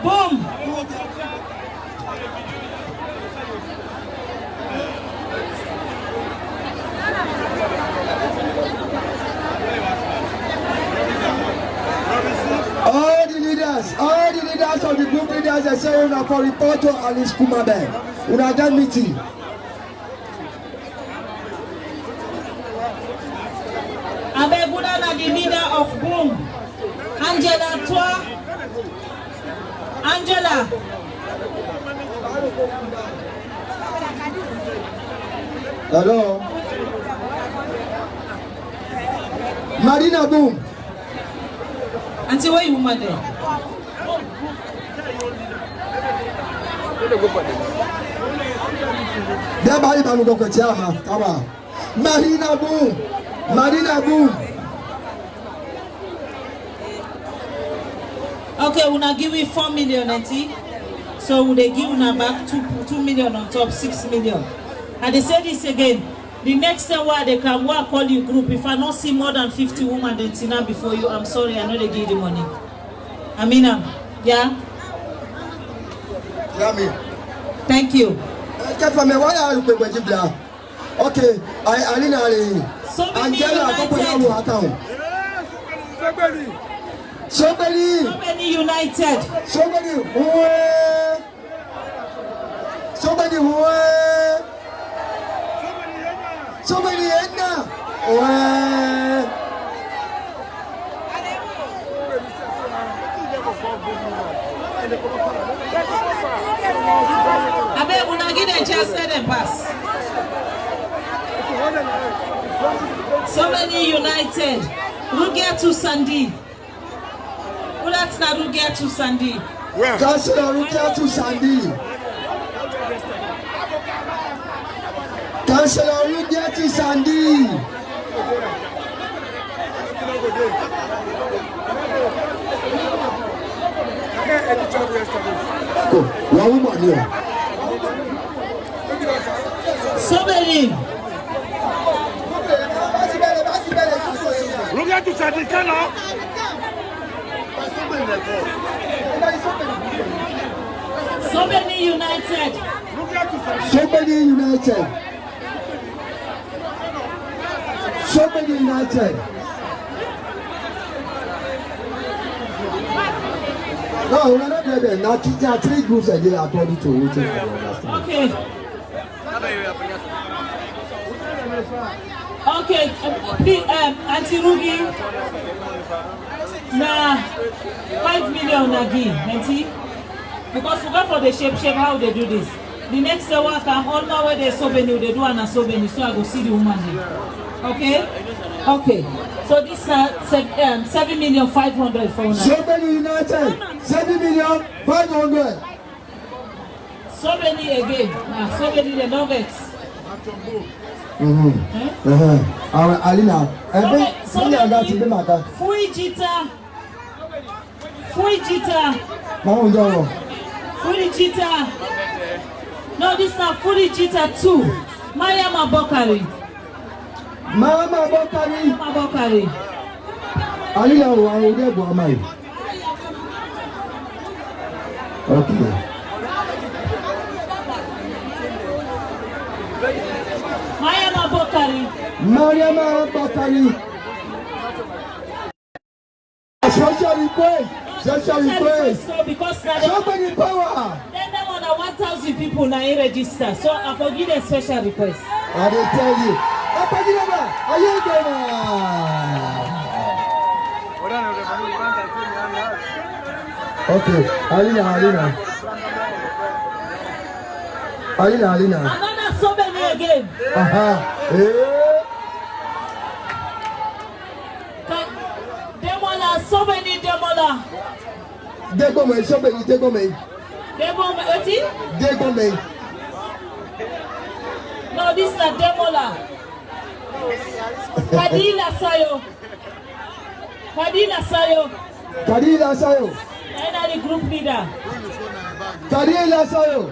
Boom. All the leaders of the group leaders are saying for report to Alice Kumabe. Una done meeting. Abeguna na the leader of Boom. Angela toi. Angela. Hello. Marina Boom. Auntie, where you woman there? Marina Boom. Okay, we'll give you 4 million, auntie. So will they give you back 2 million on top, 6 million. And they say this again. The next time where they can work call you group, if I don't see more than 50 women then Tina before you, I'm sorry, I know they give you the money. Amina, yeah? Thank you. Okay, Alina, Angela, somebody united. Somebody I bet when I get a chance and pass. Somebody united. Rugia to Sandy. Well, that's not Rugia to Sandy. Councillor Rugia to Sandy. Councillor Rugia to Sandy. Somebody. Rugia to Sandy, Somebody united. Somebody united. Somebody united. No, we're not there. Now, there are 3 groups that they are according to which okay. Okay, Auntie Rugi. Nah, 5 million again, Auntie. Because we go for the shape how they do this. The next work I'm all my way they so many they do and so many, so I go see the woman here. Okay? Okay. So this 7,500,000 for now. So many united. 7,500,000. So many again. So many the nuggets. Alina. Furijita. No, this is not Furijita 2. Mariama Bokari. Alina, okay. Mariama Bokari. Social request. So because somebody power. Then there more than 1,000 people now register. So I forgive a special request. I will tell you. Okay, Alina. Another so many again. Demola, so many Demola. Degome. No, this is a Demola. Kadila Sayo. And the group leader. Kadila Sayo.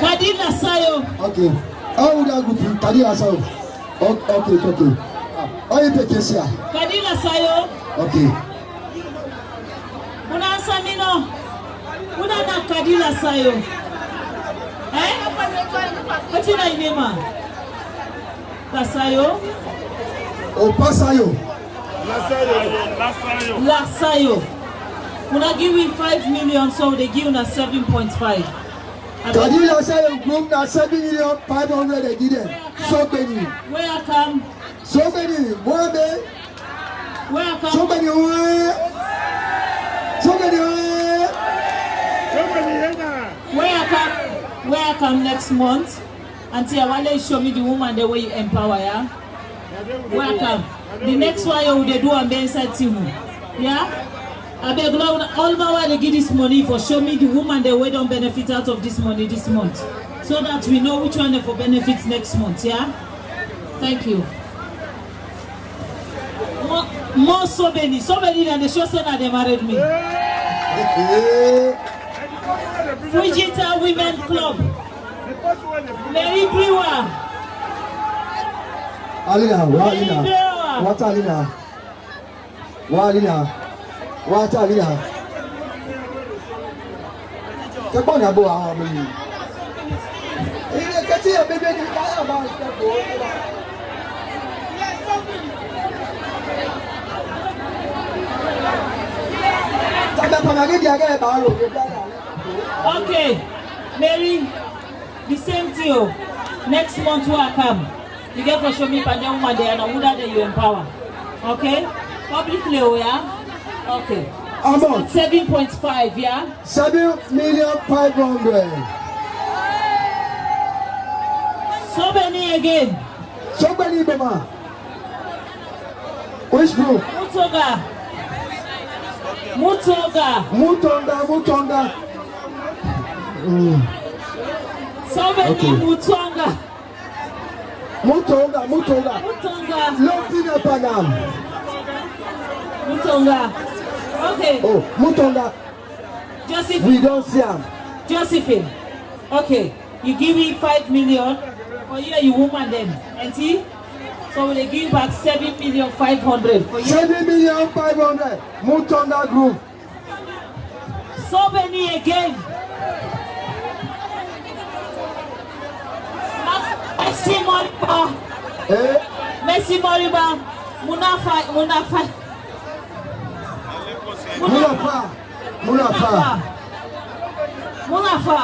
Kadila Sayo. Okay. How would I go to Kadila Sayo? Okay. How you take this here? Kadila Sayo. Okay. Una Samino. Una na Kadila Sayo. What's your name, man? Pasayo. Oh, Pasayo. Lasayo. Una give me 5 million, so they give us 7.5. Kadila Sayo group na 7,500,000 they give them. So many. Where I come? So many. Where they? Where I come? So many. Where I come next month? Until Awale show me the woman the way you empower, yeah? Where I come? The next one you will do and be inside team. Yeah? I beg all my while they give this money for show me the woman the way don't benefit out of this money this month. So that we know which one for benefits next month, yeah? Thank you. More so many than the show said that they married me. Fujita Women Club. Mary Brewer. Alina. Come on, Abu. Okay, Mary, the same thing. Next month will come. You get for show me Panya woman there and a woman that you empower. Okay? Publicly, yeah? Okay. 7.5, yeah? 7,500,000. So many again. So many, Bema. Which group? Mutonga. So many Mutonga. Lopina Panam. Mutonga. Okay. Oh, Mutonga. Josephine. We don't see him. Josephine. Okay. You give me 5 million. For you woman then. And see? So they give back 7,500,000 for you. 7,500,000. Mutonga group. So many again. Messi Moriba. Munafa.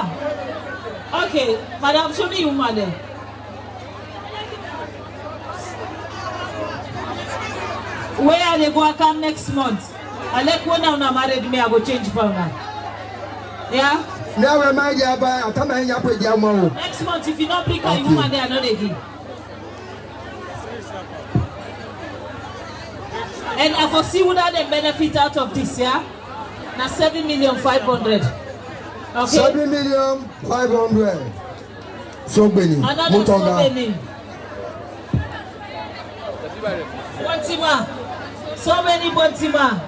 Okay, madam, show me your money. Where are they going to come next month? I like when I'm married, me I go change for now. Yeah? Now remind you about next month, if you not pick a woman there, I know they give. And I foresee without the benefit out of this, yeah? Now 7,500,000. Okay? 7,500,000. So many. Another so many. So many Botima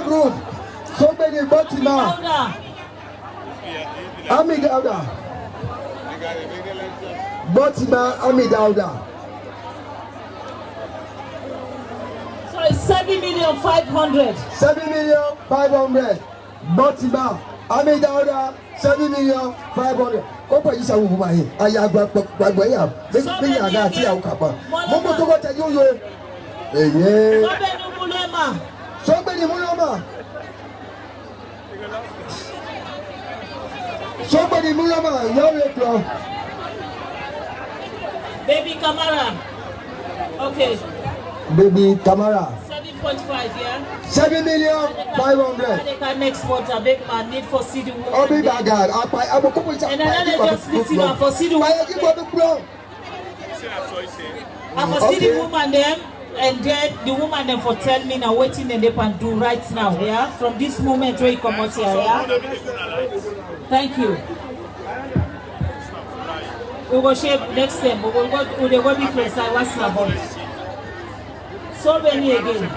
group. So many Botima. Ami Dauda. Botima Ami Dauda. So it's 7,500,000. 7,500,000. Botima Ami Dauda. 7,500,000. Kopa isa wumahi. Ayagwa ya. Big agati ya ukapa. Momo to what you. Eye. Sobeni Mulema. Sobeni Mulema. Sobeni Mulema. You're club. Baby Kamara. Okay. Baby Kamara. 7.5, yeah? 7,500,000. They can export a big man need for see the woman. Oh, big bad guy. And then just listen to for see the woman. I for see the woman them, and then the woman them for tell me now waiting and they can do right now, yeah? From this moment where you come out here, yeah? Thank you. We will shape next time. We will go be precise. What's about? So many again.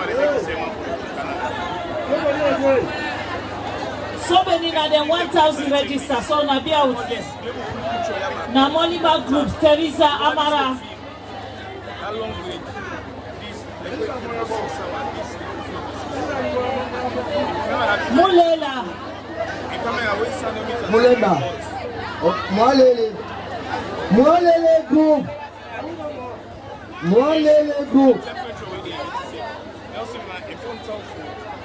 So many na them 1,000 register. So na be out there. Na Monima Group, Teresa Amara. Mulela. Mulemba. Mwalele. Mwalele Group. Mwalele Group.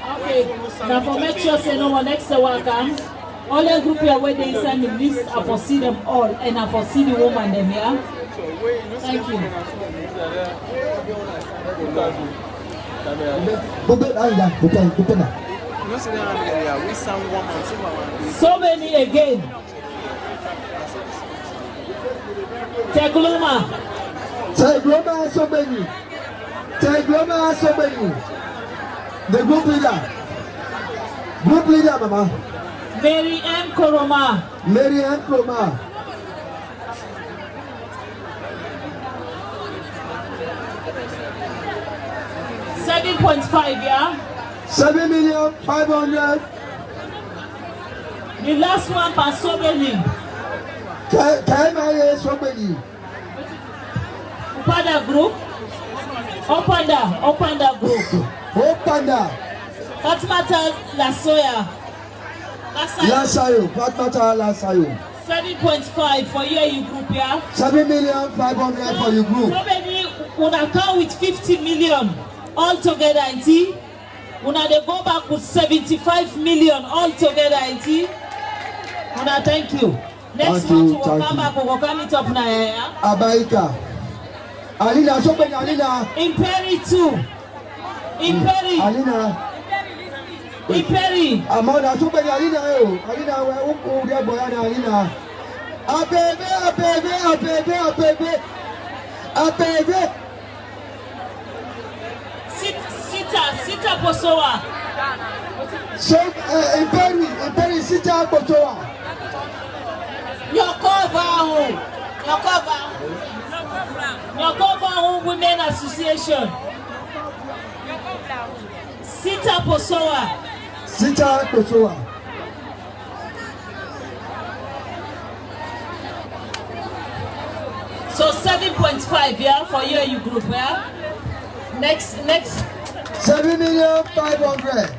Okay, now for make sure say no one next one come. All the group here where they inside the list, I foresee them all and I foresee the woman them here. Thank you. So many again. Tegloma. Tegloma so many. Tegloma so many. The group leader. Group leader, Mama. Mary M. Koroma. Mary M. Koroma. $7.5, yeah? 7,500,000. The last one for so many. Kaimaya so many. Opanda group. Opanda group. Opanda. Fatmata Lasoya. Lasayo. Fatmata Lasayo. 7.5 for you group, yeah? 7,500,000 for your group. So many una come with 50 million all together, auntie. Una they go back with 75 million all together, auntie. Una thank you. Next month we will come back, we will come it up now, yeah? Abaika. Alina, so many Alina. Imperi too. Imperi. Alina. Imperi. Amona, so many Alina, Alina, where Udia Boyana, Alina. Abebe. Sita Posoa. So, Imperi, Sita Posoa. Your cover Women Association. Sita Posoa. So 7.5, yeah, for you group, yeah? Next. 7,500,000.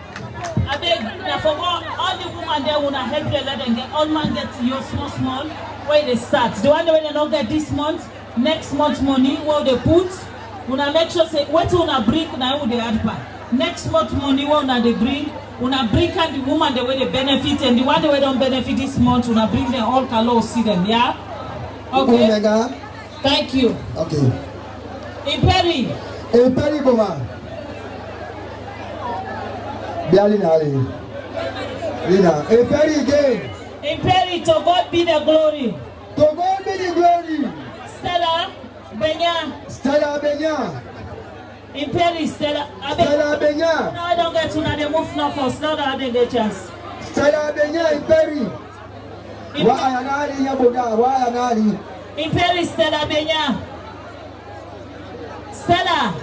I beg, now for all the women there wanna help you let them get all man get your small where they start. The one when they not get this month, next month money, what they put, wanna make sure say what wanna bring now with the add back. Next month money what they bring and the woman the way they benefit and the one the way don't benefit this month, wanna bring them all color see them, yeah? Okay. Omega. Thank you. Okay. Imperi Boma. Lina. Imperi again. Imperi, to God be the glory. To God be the glory. Stella Benya. Imperi Stella. Benya. No, I don't get to now. They move now first. Now that I didn't get chance. Stella Benya, Imperi. Why Imperi Stella Benya. Stella.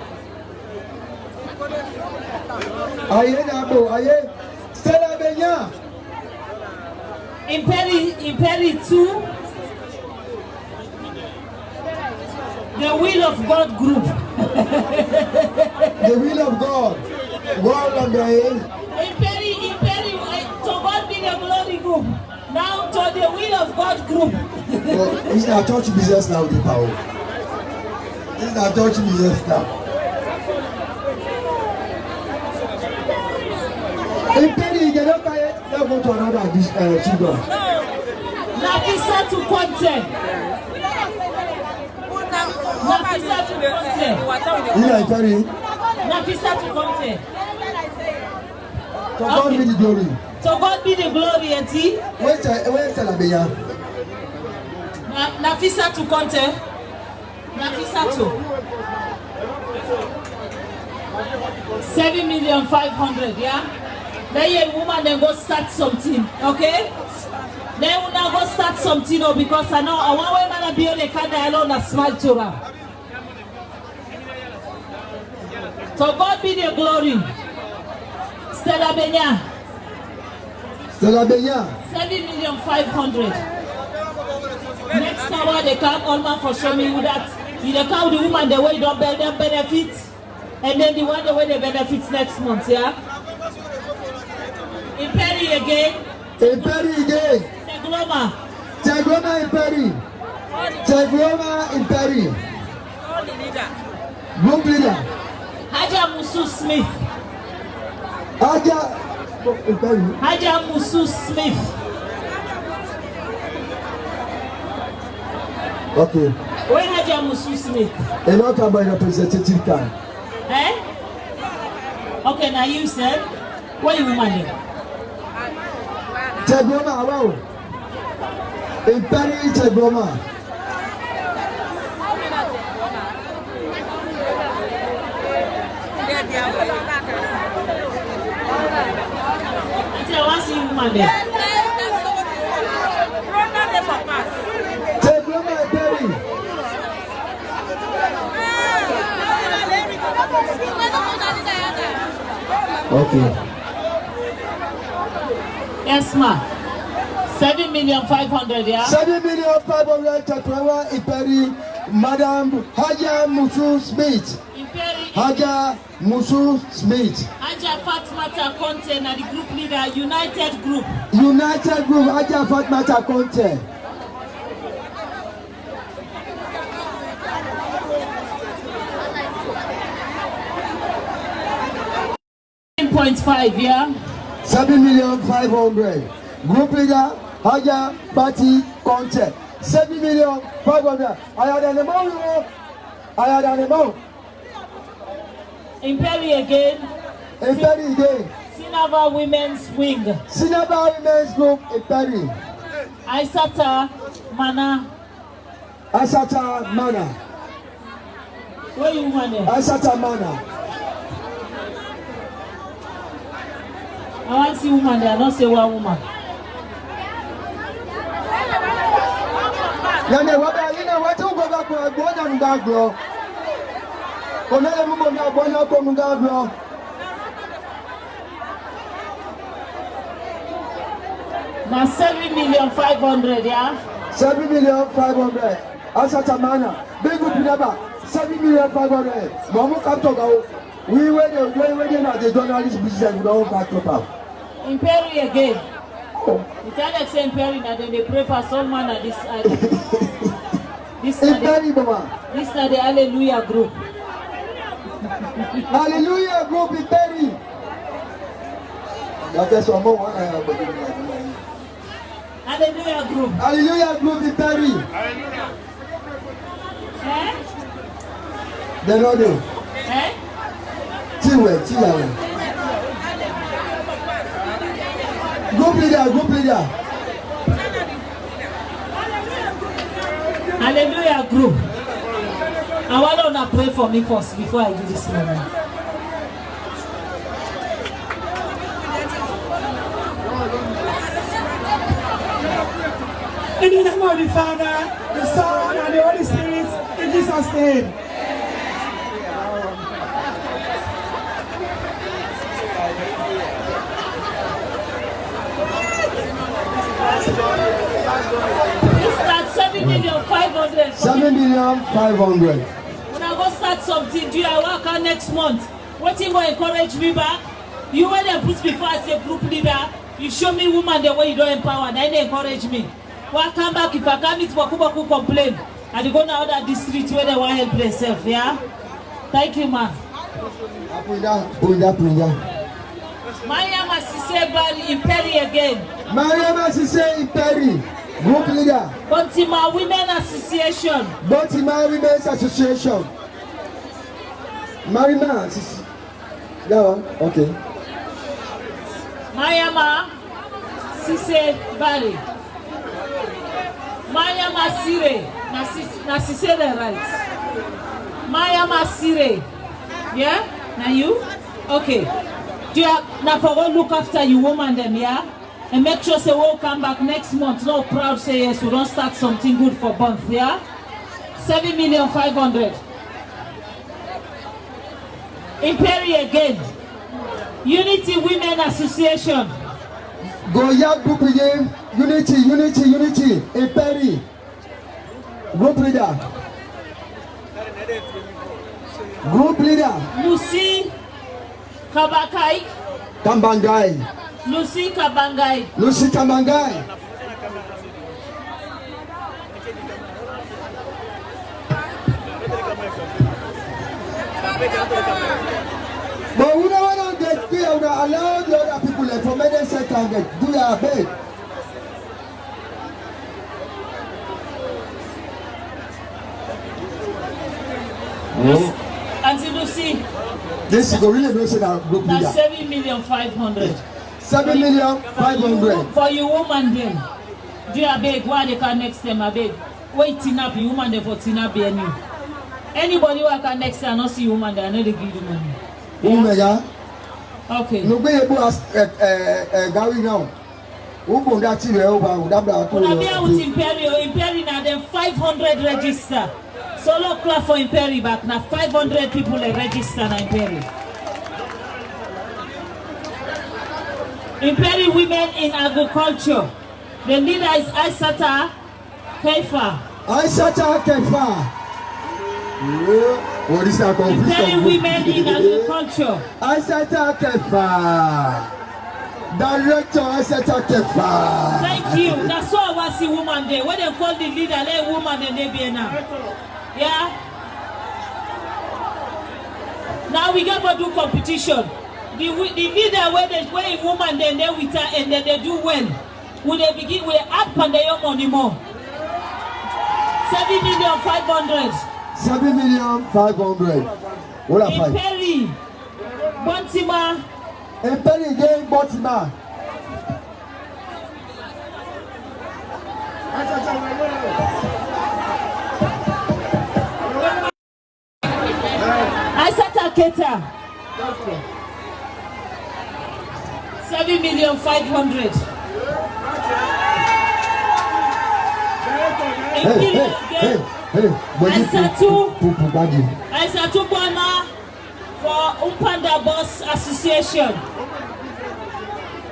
Aye. Stella Benya. Imperi 2. The Will of God group. The Will of God. God on the end. Imperi, to God be the glory group. Now to the Will of God group. It's not church business now, the power. It's not church business now. In Perry, they don't carry, they go to another children. Nafisa to Conte. Nafisa to Conte. In Perry. Nafisa to Conte. To God be the glory. To God be the glory, Auntie. Where's Talabeya? Nafisa to Conte. Nafisa to 7,500,000, yeah? Then a woman then go start something, okay? Then we now go start something, oh, because I know I want women to be on the card alone and smile to her. To God be the glory. Stella Benya. Stella Benya. 7,500,000. Next hour they come all man for show me that you dey count the woman the way you don't bear them benefits, and then the one the way they benefits next month, yeah. In Perry again. In Perry again. Tegloma. Tegloma in Perry. Tegloma in Perry. Group leader. Haja Musu Smith. Haja Musu Smith. Okay. Where Haja Musu Smith? A lot of my representative can. Eh? Okay, now you said, what are you woman? Tegloma, wow. In Perry, Tegloma. I want to see you woman there. Tegloma in Perry. Okay. Yes, ma. 7,500,000, yeah? 7,500,000 Tegloma in Perry. Madam Haja Musu Smith. Haja Musu Smith. Haja Fatmata Conte and the group leader, United Group. United Group, Haja Fatmata Conte. $7.5, yeah? 7,500,000. Group leader, Haja Fati Conte. 7,500,000. I had an amount. In Perry again. In Perry again. Sinava Women's Wing. Sinava Women's Group in Perry. Aisata Mana. Aisata Mana. Where you woman there? Aisata Mana. I want to see woman there, not say one woman. Yane waba yine watu ugoga kwa gona ngaglo. Konele mumo na gona kwa ngaglo. Now 7,500,000, yeah? 7,500,000. Asata Mana. Big up number. 7,500,000. Mamu kapto go. We wait na the journalist business we don't capture up. In Perry again. You tell them say in Perry now then they pray for Solomon and this this in Perry, mama. This is the Hallelujah group. Hallelujah group in Perry. That's one more Hallelujah group. Hallelujah group in Perry. Eh? They know them. Eh? Tiwe. Group leader. Hallelujah group. I want to pray for me first before I do this moment. In the name of the Father, the Son, and the Holy Spirit, in Jesus' name. It's 7,500,000. 7,500,000. When I go start something, do I work out next month? What you going to encourage me back? You when they put me before as a group leader, you show me woman the way you don't empower, then they encourage me. When I come back, if I come meet Wakubaku complain, and they go to other district where they want to help themselves, yeah? Thank you, man. Mariam Asise Bali Imperi again. Mariam Asise Imperi, group leader. Bontima Women Association. Bontima Women's Association. Mariam Asise. That one? Okay. Mariam Asise Bali. Mariam Asire. Nasise the right. Mariam Asire. Yeah? Now you? Okay. Do you have, now for what look after you woman them, yeah? And make sure say we'll come back next month. No proud say yes, we don't start something good for month, yeah? 7,500,000. Imperi again. Unity Women Association. Goya group again. Unity. Imperi. Group leader. Group leader. Lucy Kabangai. Lucy Kabangai. But we don't want to get there. We allow the other people like from any set and get do their bed. Auntie Lucy. This is really no say that group leader. That's 7,500,000. 7,500,000. For you woman then. Do you beg? Why they can next time? I beg. Wait, Tina, you woman there for Tina be any. Anybody who can next time not see you woman there, I know they give you money. Yeah? Okay. No be able as Gary now. Who go that thing over that black. When I be out Imperi now then 500 register. Solo clap for Imperi back now 500 people register na Imperi. Imperi Women in Agriculture. The leader is Aisata Kefa. What is that? Imperi Women in Agriculture. Aisata Kefa. Director Aisata Kefa. Thank you. That's why I want to see woman there. When they call the leader, let woman and they be now. Yeah. Now we got to do competition. The leader where a woman then they with her and then they do well. Will they begin with up and they money more? 7,500,000. 7,500,000. What are five? Imperi. Bontima. Imperi again, Bontima. Aisata Keta. 7,500,000. Aisatu Bwana for Umpanda Boss Association.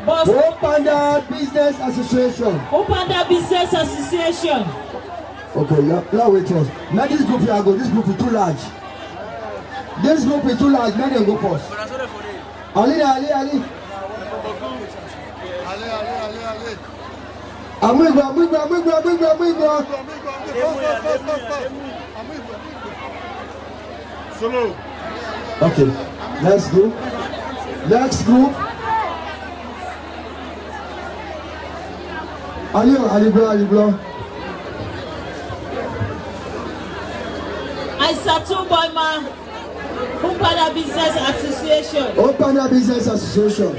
Umpanda Business Association. Okay, now wait first. Now this group here go. This group is too large. Now they go first. Ali. Amigo. Solo. Okay, let's go. Next group. Ali bro. Aisatu Boima, Umpanda Business Association.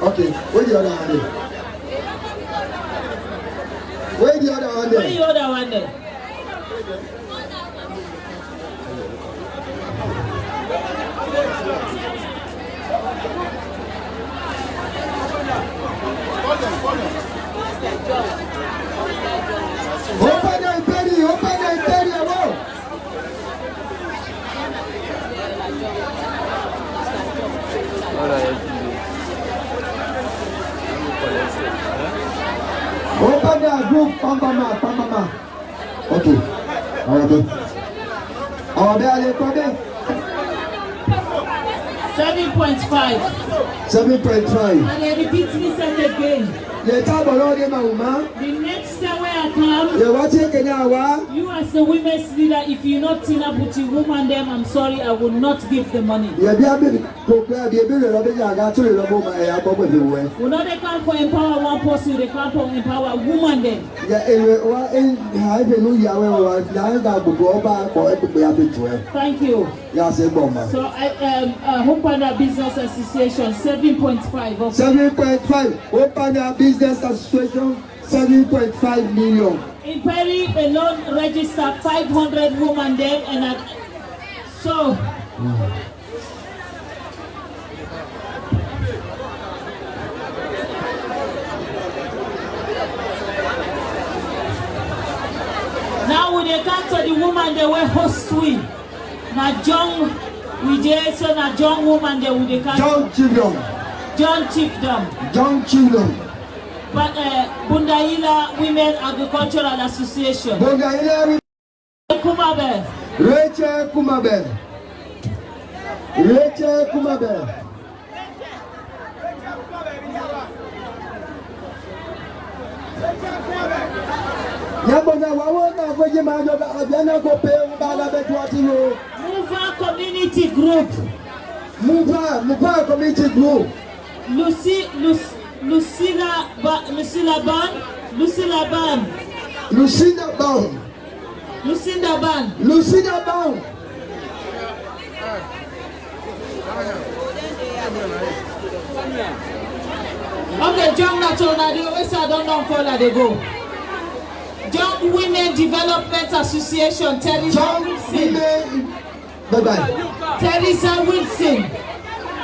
Okay, where the other one there? Where the other one there? Open the Imperi, Open the group, Pambama. Okay, our belly, 7.5. 7.5. And they repeat this again. The next time we are come. You You as the women's leader, if you not team up with the woman them, I'm sorry, I will not give the money. We know they come for empower one person, they come for empower woman them. Thank you. So I Hope Business Association 7.5. 7.5. Open Business Association 7.5 million. In Perry alone registered 500 women there and so now when they come to the woman they were host we. Now John we did so now John woman they would come. John Chiefdom. But Bundaila Women Agricultural Association. Bundaila Kumabe. Rachel Kumabe. Mova Community Group. Mova Community Group. Lucilla Ban. Okay, John Natona, they always say I don't know call they go. Young Women Development Association, Teresa Wilson.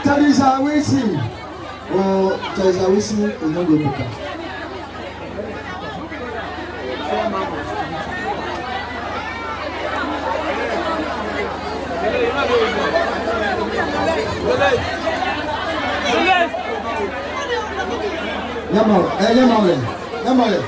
Teresa Wilson. Oh, Teresa Wilson is not going to come. Yamale.